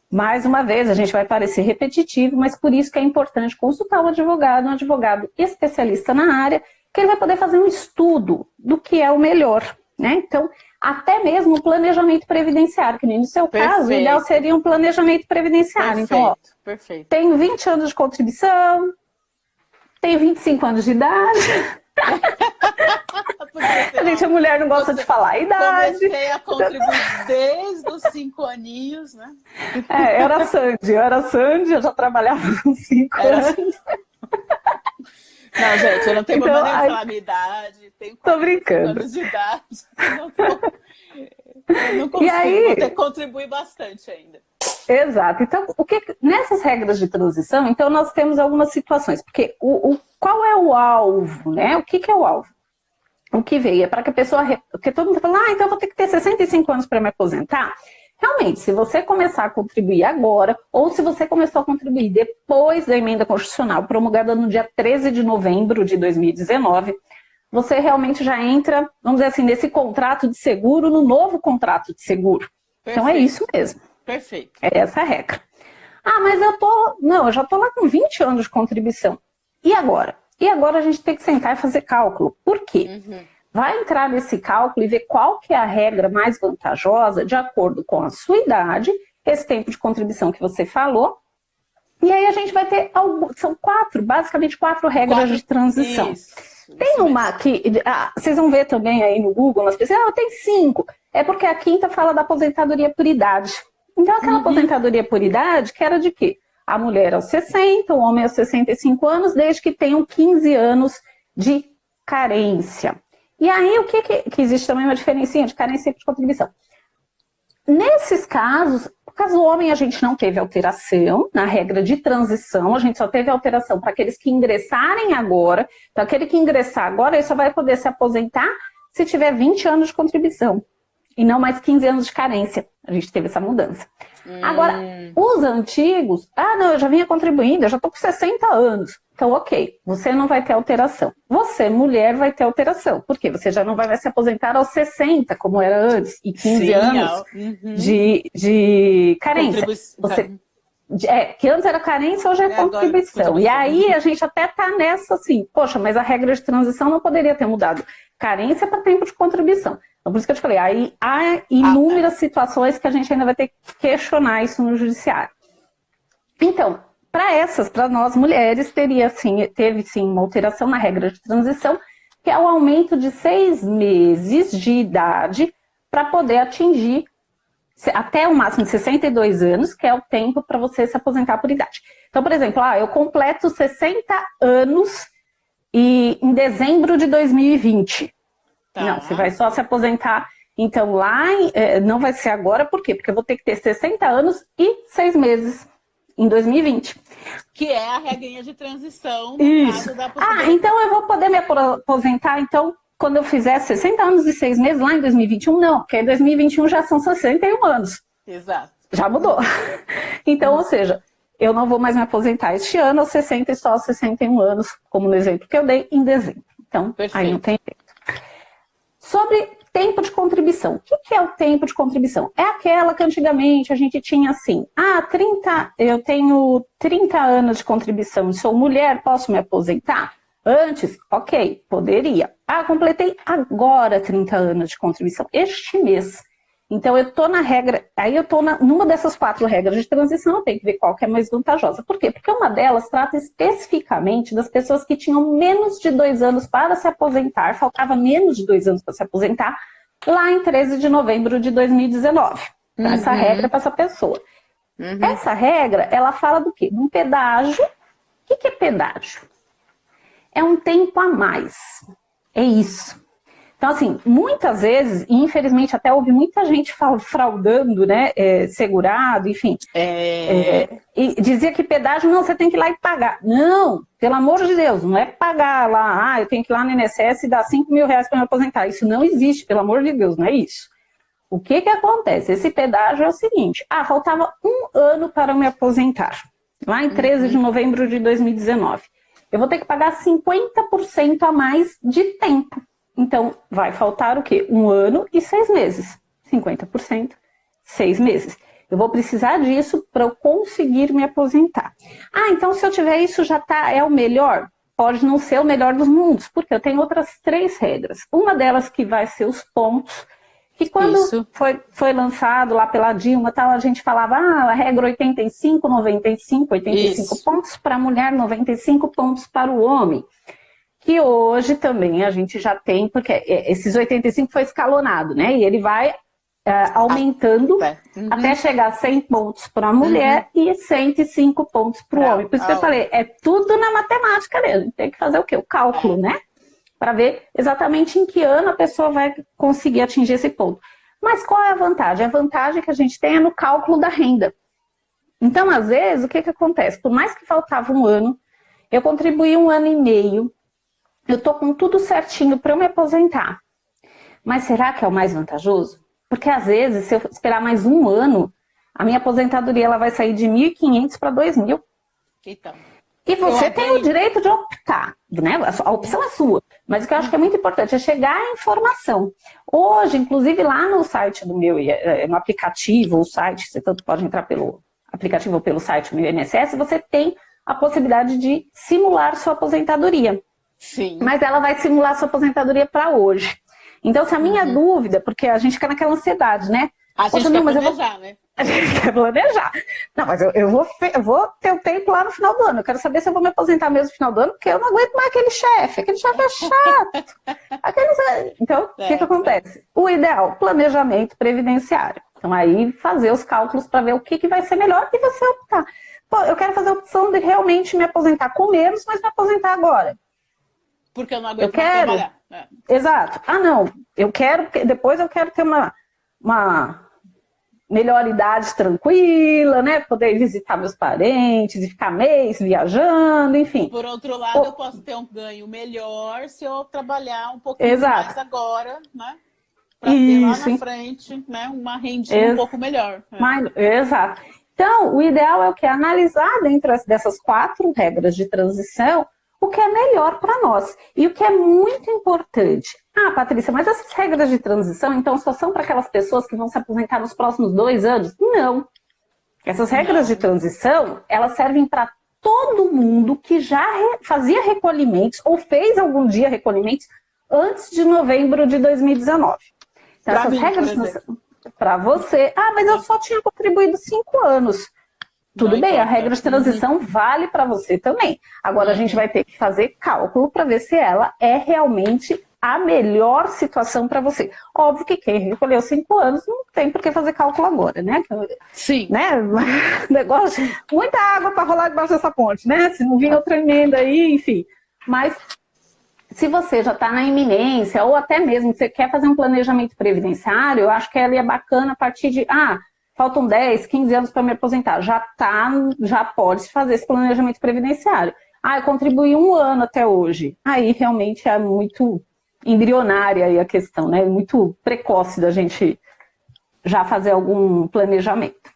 mais uma vez, a gente vai parecer repetitivo, mas por isso que é importante consultar um advogado especialista na área, que ele vai poder fazer um estudo do que é o melhor, né? Então, até mesmo o planejamento previdenciário, que nem no seu caso, o ideal seria um planejamento previdenciário. Então, ó, tenho 20 anos de contribuição, tenho 25 anos de idade. A gente, a mulher não gosta de falar a idade. Comecei a contribuir desde os 5 aninhos, né? Eu era Sandy, eu já trabalhava com 5 anos. Não, gente, eu não tenho problema nem falar a minha idade. Tenho 45 anos de idade. Eu não consigo, vou ter que contribuir bastante ainda. Exato. Então, nessas regras de transição, então nós temos algumas situações. Porque qual é o alvo, né? O que é o alvo? O que veio é para que a pessoa... Porque todo mundo fala, então eu vou ter que ter 65 anos para me aposentar. Realmente, se você começar a contribuir agora, ou se você começou a contribuir depois da emenda constitucional, promulgada no dia 13 de novembro de 2019, você realmente já entra, vamos dizer assim, nesse contrato de seguro, no novo contrato de seguro. Perfeito. Então é isso mesmo. Perfeito. É essa a regra. Mas eu já tô lá com 20 anos de contribuição. E agora? E agora a gente tem que sentar e fazer cálculo. Por quê? Vai entrar nesse cálculo e ver qual que é a regra mais vantajosa de acordo com a sua idade, esse tempo de contribuição que você falou. E aí a gente vai ter, são basicamente quatro regras de transição. Tem uma que, vocês vão ver também aí no Google, nas pesquisas, tem 5. É porque a quinta fala da aposentadoria por idade. Então aquela aposentadoria por idade, que era de quê? A mulher aos 60, o homem aos 65 anos, desde que tenham 15 anos de carência. E aí, o que existe também uma diferencinha de carência e de contribuição. Nesses casos, no caso do homem, a gente não teve alteração na regra de transição, a gente só teve alteração para aqueles que ingressarem agora. Então, aquele que ingressar agora, ele só vai poder se aposentar se tiver 20 anos de contribuição e não mais 15 anos de carência. A gente teve essa mudança. Agora, os antigos, não, eu já vinha contribuindo, eu já estou com 60 anos. Então, ok, você não vai ter alteração. Você, mulher, vai ter alteração. Por quê? Você já não vai se aposentar aos 60, como era antes, e 15 anos de carência. Que antes era carência, hoje é contribuição. E aí, a gente até está nessa assim, poxa, mas a regra de transição não poderia ter mudado. Carência para tempo de contribuição. Então, por isso que eu te falei, aí há inúmeras situações que a gente ainda vai ter que questionar isso no judiciário. Então, para nós mulheres, teve sim uma alteração na regra de transição, que é o aumento de 6 meses de idade para poder atingir até o máximo de 62 anos, que é o tempo para você se aposentar por idade. Então, por exemplo, eu completo 60 anos em dezembro de 2020. Não, você vai só se aposentar, então lá, não vai ser agora, por quê? Porque eu vou ter que ter 60 anos e 6 meses em 2020. Que é a regrinha de transição no caso da possibilidade. Então eu vou poder me aposentar, então, quando eu fizer 60 anos e 6 meses lá em 2021? Não, porque em 2021 já são 61 anos. Exato. Já mudou. Então, ou seja, eu não vou mais me aposentar este ano aos 60 e só aos 61 anos, como no exemplo que eu dei, em dezembro. Então, aí não tem jeito. Sobre tempo de contribuição. O que é o tempo de contribuição? É aquela que antigamente a gente tinha assim, eu tenho 30 anos de contribuição e sou mulher, posso me aposentar? Antes, ok, poderia. Completei agora 30 anos de contribuição, este mês. Então eu estou na regra, aí eu estou numa dessas 4 regras de transição, eu tenho que ver qual que é mais vantajosa. Por quê? Porque uma delas trata especificamente das pessoas que tinham menos de 2 anos para se aposentar, faltava menos de 2 anos para se aposentar, lá em 13 de novembro de 2019. Então, essa regra para essa pessoa. Essa regra, ela fala do quê? De um pedágio. O que é pedágio? É um tempo a mais. É isso. Então, assim, muitas vezes, e infelizmente até houve muita gente fraudando, né, segurado, enfim. E dizia que pedágio, não, você tem que ir lá e pagar. Não, pelo amor de Deus, não é pagar lá, eu tenho que ir lá no INSS e dar 5 mil reais para me aposentar. Isso não existe, pelo amor de Deus, não é isso. O que acontece? Esse pedágio é o seguinte, faltava 1 ano para me aposentar, lá em 13 de novembro de 2019. Eu vou ter que pagar 50% a mais de tempo. Então, vai faltar o quê? 1 ano e 6 meses. 50%, 6 meses. Eu vou precisar disso para eu conseguir me aposentar. Então se eu tiver isso já é o melhor? pode não ser o melhor dos mundos, porque eu tenho outras 3 regras. Uma delas que vai ser os pontos, que quando foi lançado lá pela Dilma, tal, a gente falava, a regra 85, 95, 85 pontos para a mulher, 95 pontos para o homem. Que hoje também a gente já tem, porque esses 85 foi escalonado, né? E ele vai aumentando até chegar a 100 pontos para a mulher e 105 pontos para o homem. Por isso que eu falei, é tudo na matemática mesmo. Tem que fazer o quê? O cálculo, né? Para ver exatamente em que ano a pessoa vai conseguir atingir esse ponto. Mas qual é a vantagem? A vantagem que a gente tem é no cálculo da renda. Então, às vezes, o que acontece? Por mais que faltava um ano, eu contribuí 1 ano e meio, eu estou com tudo certinho para eu me aposentar. Mas será que é o mais vantajoso? Porque, às vezes, se eu esperar mais um ano, a minha aposentadoria ela vai sair de 1.500 para 2.000. Então... E você tem o direito de optar, né? A opção é sua. Mas o que eu acho que é muito importante é chegar à informação. Hoje, inclusive lá no site do meu, no aplicativo, o site, você tanto pode entrar pelo aplicativo ou pelo site do meu INSS, você tem a possibilidade de simular sua aposentadoria. Sim. Mas ela vai simular sua aposentadoria para hoje. Então, se a minha dúvida, porque a gente fica naquela ansiedade, né? A gente quer planejar, né? A gente quer planejar. Não, mas eu vou ter o tempo lá no final do ano. Eu quero saber se eu vou me aposentar mesmo no final do ano, porque eu não aguento mais aquele chefe. Aquele chefe é chato. Então, o que acontece? O ideal, planejamento previdenciário. Então, aí fazer os cálculos para ver o que vai ser melhor e você optar. Pô, eu quero fazer a opção de realmente me aposentar com menos, mas me aposentar agora. Porque eu não aguento mais trabalhar. Exato. Ah, não. Depois eu quero ter uma melhor idade tranquila, né? Poder visitar meus parentes e ficar mês viajando, enfim. Por outro lado, eu posso ter um ganho melhor se eu trabalhar um pouquinho mais agora, né? Para ter lá na frente, né? Uma rendinha um pouco melhor. Exato. Então, o ideal é o que? Analisar dentro dessas 4 regras de transição o que é melhor para nós. E o que é muito importante. Ah, Patrícia, mas essas regras de transição, então, só são para aquelas pessoas que vão se aposentar nos próximos 2 anos? Não. Essas regras de transição, elas servem para todo mundo que já fazia recolhimentos ou fez algum dia recolhimentos antes de novembro de 2019. Então, essas regras de transição, para você... Ah, mas eu só tinha contribuído 5 anos. Tudo bem, a regra de transição vale para você também. Agora a gente vai ter que fazer cálculo para ver se ela é realmente a melhor situação para você. Óbvio que quem recolheu 5 anos não tem por que fazer cálculo agora, né? Sim. Né? Negócio, muita água para rolar debaixo dessa ponte, né? Se não vir outra emenda aí, enfim. Mas se você já está na iminência, ou até mesmo você quer fazer um planejamento previdenciário, eu acho que ela é bacana a partir de... faltam 10, 15 anos para me aposentar. Já pode fazer esse planejamento previdenciário. Eu contribuí 1 ano até hoje. Aí realmente é muito embrionária aí a questão, né? Muito precoce da gente já fazer algum planejamento.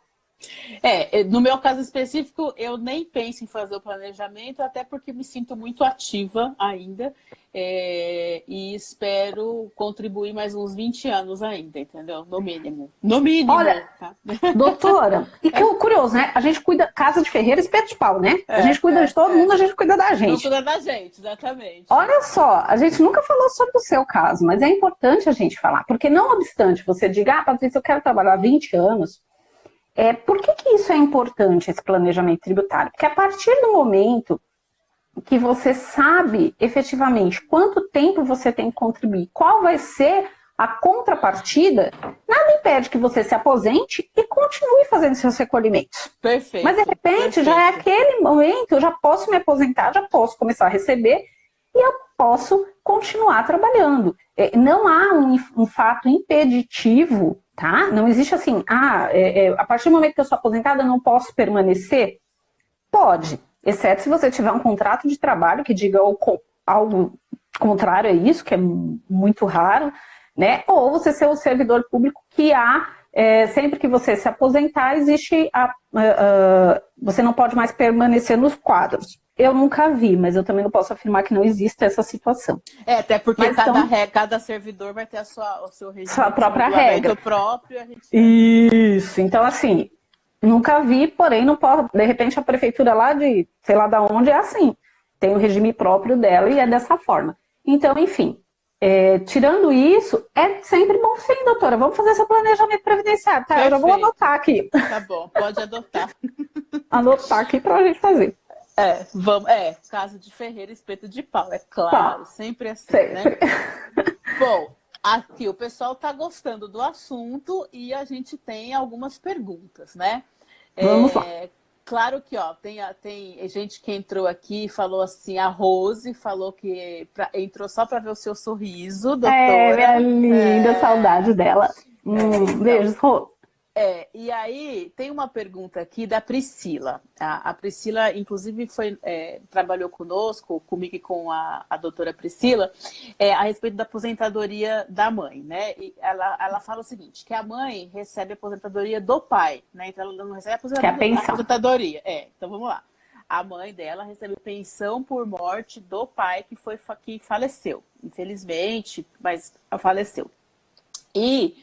No meu caso específico, eu nem penso em fazer o planejamento, até porque me sinto muito ativa ainda, e espero contribuir mais uns 20 anos ainda, entendeu? No mínimo. No mínimo. Olha, tá? Doutora, e que curioso, né? A gente cuida, casa de ferreiro, espeto de pau, né? A gente cuida de todo mundo, a gente cuida da gente. Cuida da gente, exatamente. Olha só, a gente nunca falou sobre o seu caso, mas é importante a gente falar, porque não obstante você diga, Patrícia, eu quero trabalhar 20 anos, por que isso é importante, esse planejamento tributário? Porque a partir do momento que você sabe efetivamente quanto tempo você tem que contribuir, qual vai ser a contrapartida, nada impede que você se aposente e continue fazendo seus recolhimentos. Perfeito. Mas de repente já é aquele momento, eu já posso me aposentar, já posso começar a receber e eu posso continuar trabalhando. Não há um fato impeditivo, tá? Não existe assim, a partir do momento que eu sou aposentada, eu não posso permanecer? Pode, exceto se você tiver um contrato de trabalho que diga algo contrário a isso, que é muito raro, né? Ou você ser um servidor público que sempre que você se aposentar, existe você não pode mais permanecer nos quadros. Eu nunca vi, mas eu também não posso afirmar que não existe essa situação. Até porque cada servidor vai ter o seu regime, sua própria regra. Próprio, Isso, então assim, nunca vi, porém não posso, de repente a prefeitura lá de, sei lá da onde, é assim. tem o regime próprio dela e é dessa forma. Então, enfim, tirando isso, é sempre bom sim, doutora, vamos fazer seu planejamento previdenciário, tá? Eu já vou anotar aqui. Tá bom, pode adotar. Anotar aqui pra gente fazer. Vamos, casa de ferreiro, espeto de pau, é claro, sempre assim, sempre. Né? Bom, aqui o pessoal tá gostando do assunto e a gente tem algumas perguntas, né? Vamos lá. Claro que, tem gente que entrou aqui e falou assim, a Rose falou que entrou só para ver o seu sorriso, doutora. Minha linda, saudade dela. Beijos, Rose. E aí tem uma pergunta aqui da Priscila. A Priscila, inclusive, trabalhou comigo e com a doutora Priscila, a respeito da aposentadoria da mãe, né? E ela fala o seguinte, que a mãe recebe a aposentadoria do pai, né? Então ela não recebe a aposentadoria. Então vamos lá. A mãe dela recebe pensão por morte do pai que faleceu, infelizmente, mas faleceu. E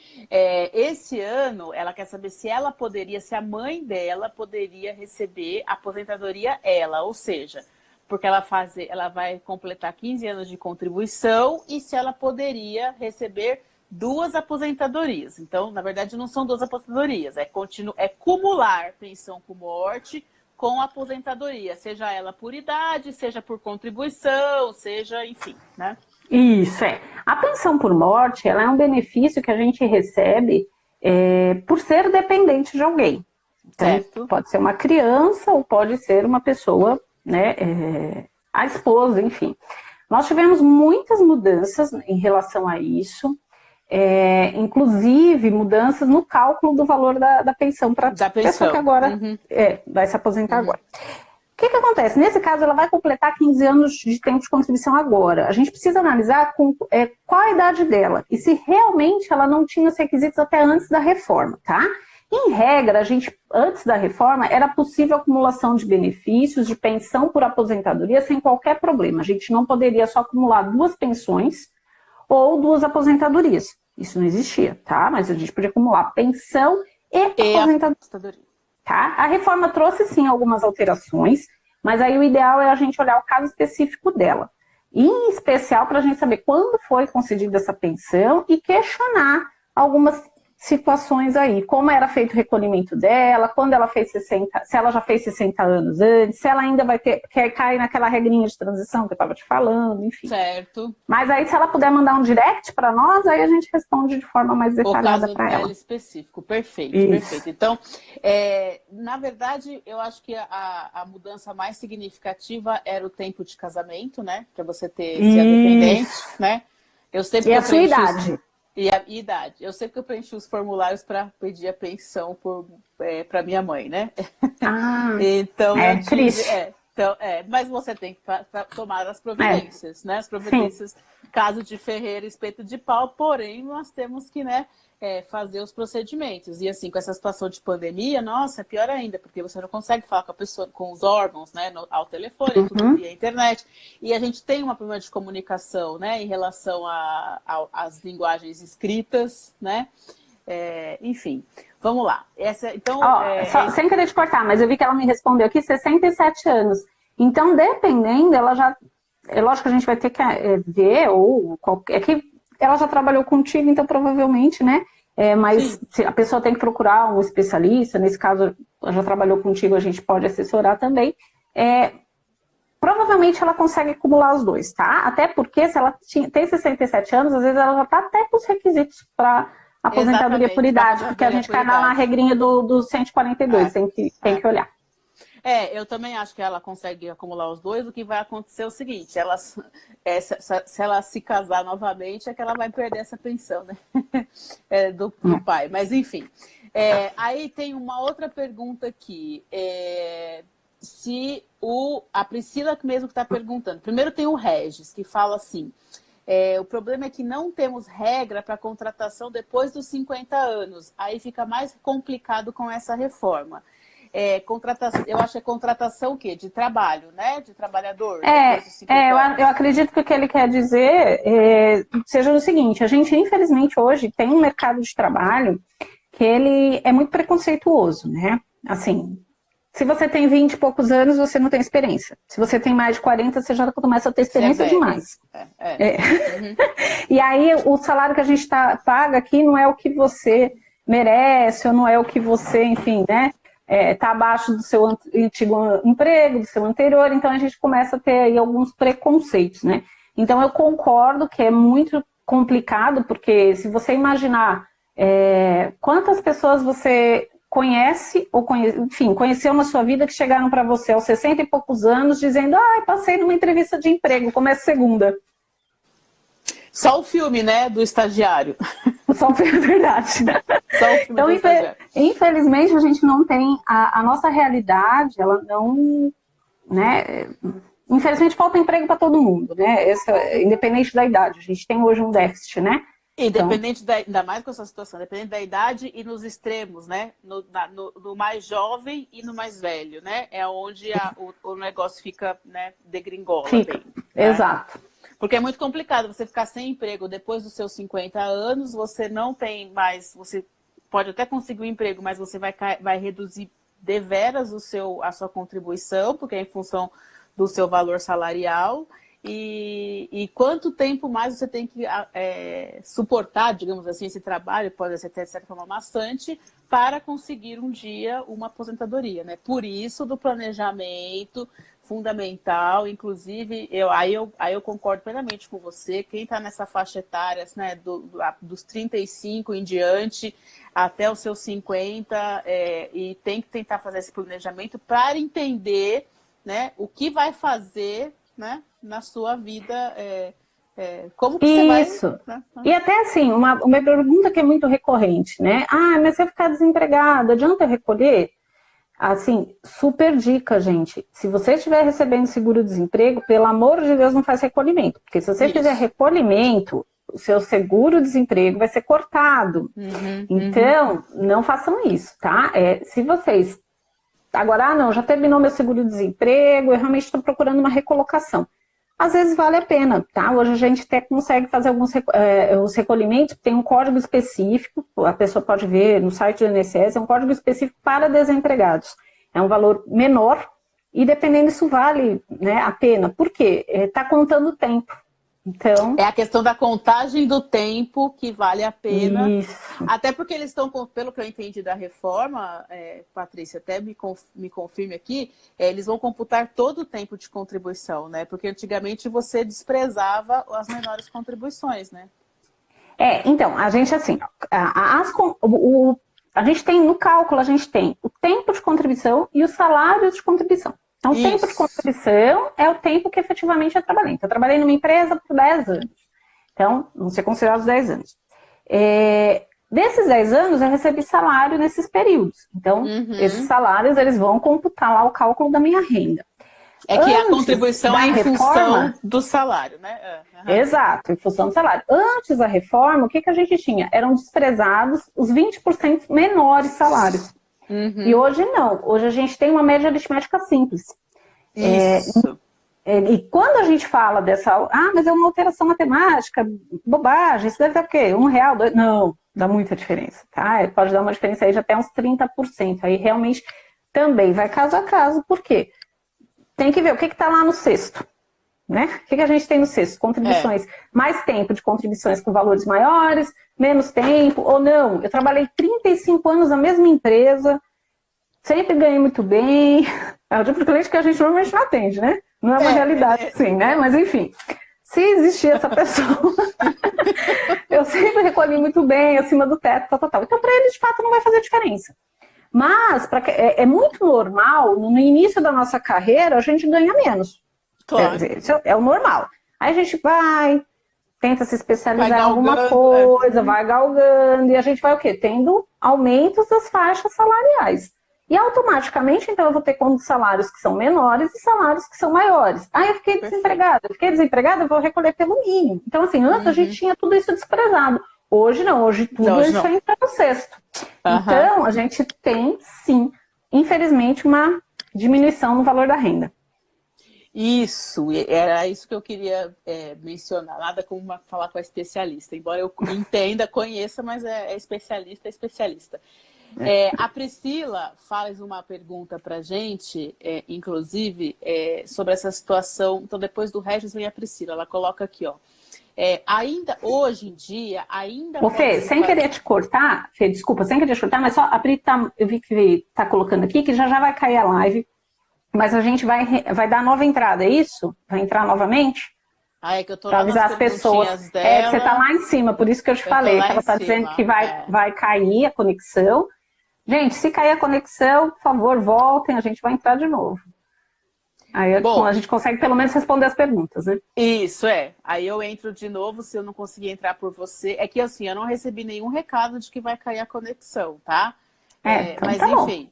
esse ano ela quer saber se a mãe dela poderia receber aposentadoria ou seja, porque ela vai completar 15 anos de contribuição e se ela poderia receber 2 aposentadorias. Então, na verdade, não são 2 aposentadorias, é cumular pensão por morte com aposentadoria, seja ela por idade, seja por contribuição, seja, enfim, né? Isso, A pensão por morte, ela é um benefício que a gente recebe por ser dependente de alguém. Então, pode ser uma criança ou pode ser uma pessoa, né, a esposa, enfim. Nós tivemos muitas mudanças em relação a isso, inclusive mudanças no cálculo do valor da pensão para a pessoa que agora vai se aposentar agora. O que acontece? Nesse caso, ela vai completar 15 anos de tempo de contribuição agora. A gente precisa analisar qual a idade dela e se realmente ela não tinha os requisitos até antes da reforma, tá? Em regra, antes da reforma, era possível a acumulação de benefícios, de pensão por aposentadoria, sem qualquer problema. A gente não poderia só acumular 2 pensões ou 2 aposentadorias. Isso não existia, tá? Mas a gente podia acumular pensão e aposentadoria. Tá? A reforma trouxe, sim, algumas alterações, mas aí o ideal é a gente olhar o caso específico dela. Em especial para a gente saber quando foi concedida essa pensão e questionar algumas situações aí. Como era feito o recolhimento dela, quando ela fez 60, se ela já fez 60 anos antes, se ela ainda vai ter, quer cair naquela regrinha de transição que eu estava te falando, enfim. Certo. Mas aí, se ela puder mandar um direct para nós, aí a gente responde de forma mais detalhada para ela. O caso específico, perfeito, perfeito. Então, na verdade, eu acho que a mudança mais significativa era o tempo de casamento, né? Para você ser dependente, né? E a sua idade. E a idade. Eu sei que eu preenchi os formulários para pedir a pensão para minha mãe, né? Então, triste. Mas você tem que tomar as providências, né? As providências, caso de ferreiro, espeto de pau, porém, nós temos que, né, fazer os procedimentos. E assim, com essa situação de pandemia, nossa, é pior ainda, porque você não consegue falar com a pessoa, com os órgãos, né, ao telefone, tudo via internet. E a gente tem uma problema de comunicação, né, em relação às linguagens escritas, né? Enfim, vamos lá. Então, sem querer te cortar, mas eu vi que ela me respondeu aqui 67 anos. Então, dependendo, ela já... É lógico que a gente vai ter que ver, que ela já trabalhou contigo, então provavelmente, né? Mas a pessoa tem que procurar um especialista, nesse caso, ela já trabalhou contigo, a gente pode assessorar também. Provavelmente ela consegue acumular os 2, tá? Até porque se ela tem 67 anos, às vezes ela já está até com os requisitos para aposentadoria por idade, porque a gente cai na regrinha do 142, tem que olhar. Eu também acho que ela consegue acumular os 2. O que vai acontecer é o seguinte, se ela se casar novamente, é que ela vai perder essa pensão, né? Do pai. Mas, enfim. Aí tem uma outra pergunta aqui. A Priscila mesmo que está perguntando. Primeiro tem o Regis, que fala assim... o problema é que não temos regra para contratação depois dos 50 anos. Aí fica mais complicado com essa reforma. Eu acho que é contratação o quê? De trabalho, né? De trabalhador. Eu acredito que o que ele quer dizer seja o seguinte, a gente infelizmente hoje tem um mercado de trabalho que ele é muito preconceituoso, né? Assim, Se você tem 20 e poucos anos, você não tem experiência. Se você tem mais de 40, você já começa a ter experiência demais. Uhum. E aí, o salário que a gente paga aqui não é o que você merece, ou não é o que você, enfim, né? Tá abaixo do seu antigo emprego, do seu anterior, então a gente começa a ter aí alguns preconceitos, né? Então eu concordo que é muito complicado, porque se você imaginar quantas pessoas você conhece, ou enfim, conheceu na sua vida que chegaram para você aos 60 e poucos anos dizendo, passei numa entrevista de emprego, começa segunda. Só o filme, né, do estagiário. Só o filme, é verdade. Só o filme então, do estagiário. Infelizmente, a gente não tem a nossa realidade, ela não, né, infelizmente falta emprego para todo mundo, né, independente da idade, a gente tem hoje um déficit, né. Independente ainda mais com essa situação, independente da idade e nos extremos, né? No mais jovem e no mais velho, né? É onde o negócio fica, né, degringola. Fica, bem, né? Exato. Porque é muito complicado você ficar sem emprego depois dos seus 50 anos, você não tem mais, você pode até conseguir um emprego, mas você vai reduzir deveras a sua contribuição, porque é em função do seu valor salarial. E quanto tempo mais você tem que suportar, digamos assim, esse trabalho, pode ser até de certa forma maçante, para conseguir um dia uma aposentadoria, né? Por isso, do planejamento fundamental, inclusive, aí eu concordo plenamente com você, quem está nessa faixa etária, né, dos 35 em diante até os seus 50, e tem que tentar fazer esse planejamento para entender, né, o que vai fazer, né, na sua vida, como que Isso. você vai... Né? E até assim, uma pergunta que é muito recorrente, né? Mas se eu ficar desempregado, adianta eu recolher? Assim, super dica, gente. Se você estiver recebendo seguro-desemprego, pelo amor de Deus, não faz recolhimento. Porque se você fizer recolhimento, o seu seguro-desemprego vai ser cortado. Então, não façam isso, tá? Se vocês... Agora, não, já terminou meu seguro-desemprego, eu realmente estou procurando uma recolocação. Às vezes vale a pena, tá? Hoje a gente até consegue fazer alguns os recolhimentos, tem um código específico, a pessoa pode ver no site do INSS, é um código específico para desempregados. É um valor menor e dependendo disso vale, né, a pena. Por quê? Está contando o tempo. Então... É a questão da contagem do tempo que vale a pena. Isso. Até porque eles estão, pelo que eu entendi da reforma, Patrícia, até me confirme aqui, eles vão computar todo o tempo de contribuição, né? Porque antigamente você desprezava as menores contribuições, né? Então, a gente assim, a gente tem no cálculo, a gente tem o tempo de contribuição e os salários de contribuição. Então, o tempo de contribuição é o tempo que efetivamente eu trabalhei. Então, eu trabalhei numa empresa por 10 anos. Então, vão ser considerados 10 anos. Desses 10 anos, eu recebi salário nesses períodos. Então, esses salários, eles vão computar lá o cálculo da minha renda. É que a contribuição é em função do salário, né? Exato, em função do salário. Antes da reforma, o que a gente tinha? Eram desprezados os 20% menores salários. E hoje não. Hoje a gente tem uma média aritmética simples. Isso. E quando a gente fala dessa... mas é uma alteração matemática, bobagem, isso deve dar o quê? R$1, R$2? Não, dá muita diferença, tá? Pode dar uma diferença aí de até uns 30%. Aí realmente também vai caso a caso. Por quê? Tem que ver o que está lá no cesto. Né? O que a gente tem no cesto? Contribuições, mais tempo de contribuições com valores maiores, menos tempo, ou não. Eu trabalhei 35 anos na mesma empresa, sempre ganhei muito bem. É o tipo de cliente que a gente normalmente não atende, né? Não é uma realidade assim, né? Mas enfim, se existir essa pessoa, eu sempre recolhi muito bem, acima do teto, tal. Então, para ele, de fato, não vai fazer diferença. Mas é muito normal, no início da nossa carreira, a gente ganha menos. Claro. Isso é o normal. Aí a gente vai, tenta se especializar em alguma coisa, vai galgando, e a gente vai o quê? Tendo aumentos das faixas salariais. E automaticamente, então, eu vou ter salários que são menores e salários que são maiores. Eu fiquei desempregada, eu vou recolher pelo mínimo. Então, assim, antes a gente tinha tudo isso desprezado. Hoje não, hoje tudo isso entra no cesto. Então, a gente tem, sim, infelizmente, uma diminuição no valor da renda. Isso, era isso que eu queria mencionar, nada como falar com a especialista, embora eu entenda, conheça, mas é especialista. A Priscila faz uma pergunta para a gente, inclusive, sobre essa situação. Então, depois do Regis vem a Priscila. Ela coloca aqui, ó. Ainda hoje em dia, ainda. Ô, Fê, sem querer te cortar, Fê, desculpa, sem querer te cortar, mas só a Pri eu vi que tá colocando aqui que já vai cair a live, mas a gente vai dar nova entrada, é isso? Vai entrar novamente? É que eu tô para avisar as pessoas. Dela. Que você tá lá em cima, por isso que eu te falei, que ela tá dizendo que vai cair a conexão. Gente, se cair a conexão, por favor, voltem, a gente vai entrar de novo. Aí a gente consegue pelo menos responder as perguntas, né? Isso, Aí eu entro de novo, se eu não conseguir entrar por você. É que assim, eu não recebi nenhum recado de que vai cair a conexão, tá? Então mas tá enfim.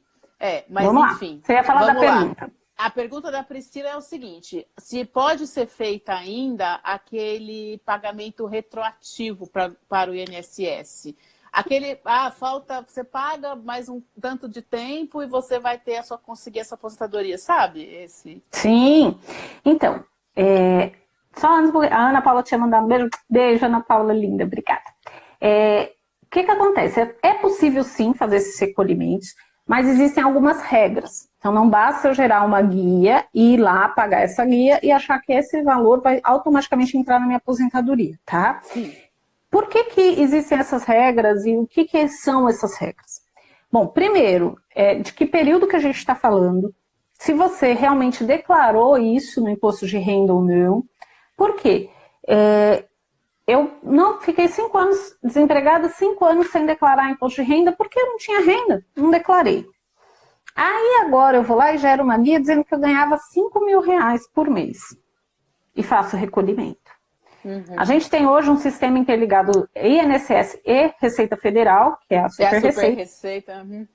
Mas vamos enfim. Lá. Você ia falar da pergunta. A pergunta da Priscila é o seguinte: se pode ser feita ainda aquele pagamento retroativo para o INSS? Você paga mais um tanto de tempo e você vai conseguir essa aposentadoria, sabe? Sim. Então, só antes, a Ana Paula tinha mandado um beijo. Beijo, Ana Paula, linda, obrigada. O que acontece? É possível sim fazer esses recolhimentos, mas existem algumas regras. Então, não basta eu gerar uma guia e ir lá pagar essa guia e achar que esse valor vai automaticamente entrar na minha aposentadoria, tá? Sim. Por que existem essas regras e o que são essas regras? Bom, primeiro, de que período que a gente está falando, se você realmente declarou isso no imposto de renda ou não. Por quê? Eu não fiquei 5 anos desempregada, 5 anos sem declarar imposto de renda, porque eu não tinha renda, não declarei. Aí agora eu vou lá e gero uma guia dizendo que eu ganhava R$5.000 por mês e faço recolhimento. Uhum. A gente tem hoje um sistema interligado INSS e Receita Federal, que é a Super Receita. Uhum.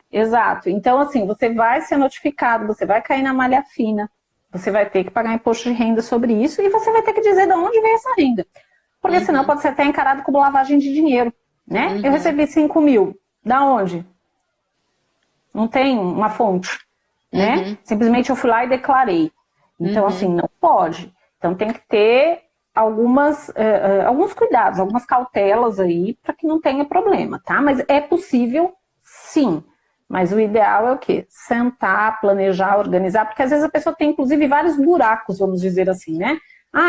Exato. Então, assim, você vai ser notificado, você vai cair na malha fina, você vai ter que pagar imposto de renda sobre isso e você vai ter que dizer de onde vem essa renda. Porque senão pode ser até encarado como lavagem de dinheiro, né? Uhum. Eu recebi 5.000. Da onde? Não tem uma fonte, né? Simplesmente eu fui lá e declarei. Então, assim, não pode. Então, tem que ter alguns cuidados, algumas cautelas aí para que não tenha problema, tá? Mas é possível, sim. Mas o ideal é o quê? Sentar, planejar, organizar, porque às vezes a pessoa tem, inclusive, vários buracos, vamos dizer assim, né?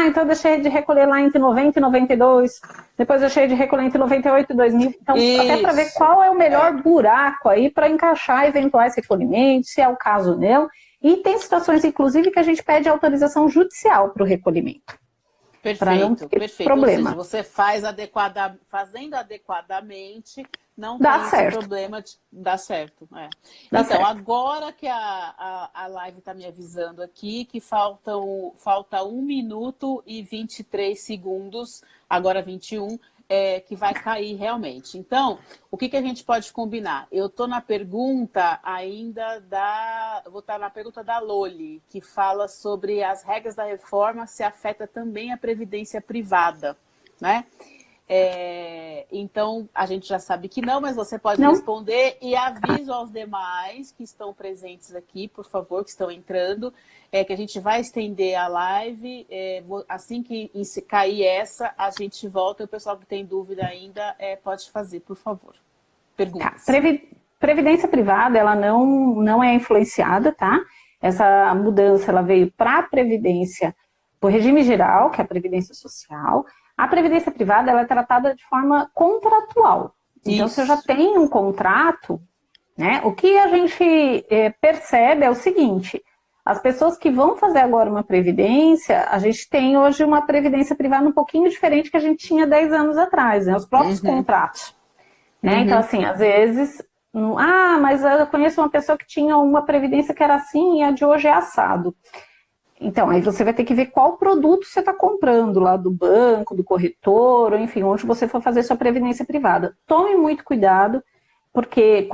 Então eu deixei de recolher lá entre 90 e 92, depois eu deixei de recolher entre 98 e 2000. Então, até para ver qual é o melhor buraco aí para encaixar eventuais recolhimentos, se é o caso ou não. E tem situações, inclusive, que a gente pede autorização judicial para o recolhimento. Perfeito, perfeito. Problema. Ou seja, você fazendo adequadamente, não dá tem certo. Esse problema de dar certo. Dá certo. Agora que a live está me avisando aqui que falta 1 minuto e 23 segundos, agora 21, que vai cair realmente. Então, o que a gente pode combinar? Eu estou na pergunta ainda vou estar na pergunta da Loli, que fala sobre as regras da reforma se afeta também a previdência privada, né? Então, a gente já sabe que não, mas você pode responder e aviso aos demais que estão presentes aqui, por favor, que estão entrando, que a gente vai estender a live, assim que cair essa, a gente volta, e o pessoal que tem dúvida ainda pode fazer, por favor. Perguntas. Tá. Previdência privada, ela não é influenciada, tá? Essa mudança, ela veio para a Previdência, para o regime geral, que é a Previdência Social. A previdência privada ela é tratada de forma contratual. Então, se eu já tenho um contrato, né, o que a gente percebe é o seguinte: as pessoas que vão fazer agora uma previdência, a gente tem hoje uma previdência privada um pouquinho diferente que a gente tinha 10 anos atrás, né, os próprios contratos. Né? Então, assim, às vezes, mas eu conheço uma pessoa que tinha uma previdência que era assim e a de hoje é assado. Então, aí você vai ter que ver qual produto você está comprando lá do banco, do corretor, ou enfim, onde você for fazer sua previdência privada. Tome muito cuidado, porque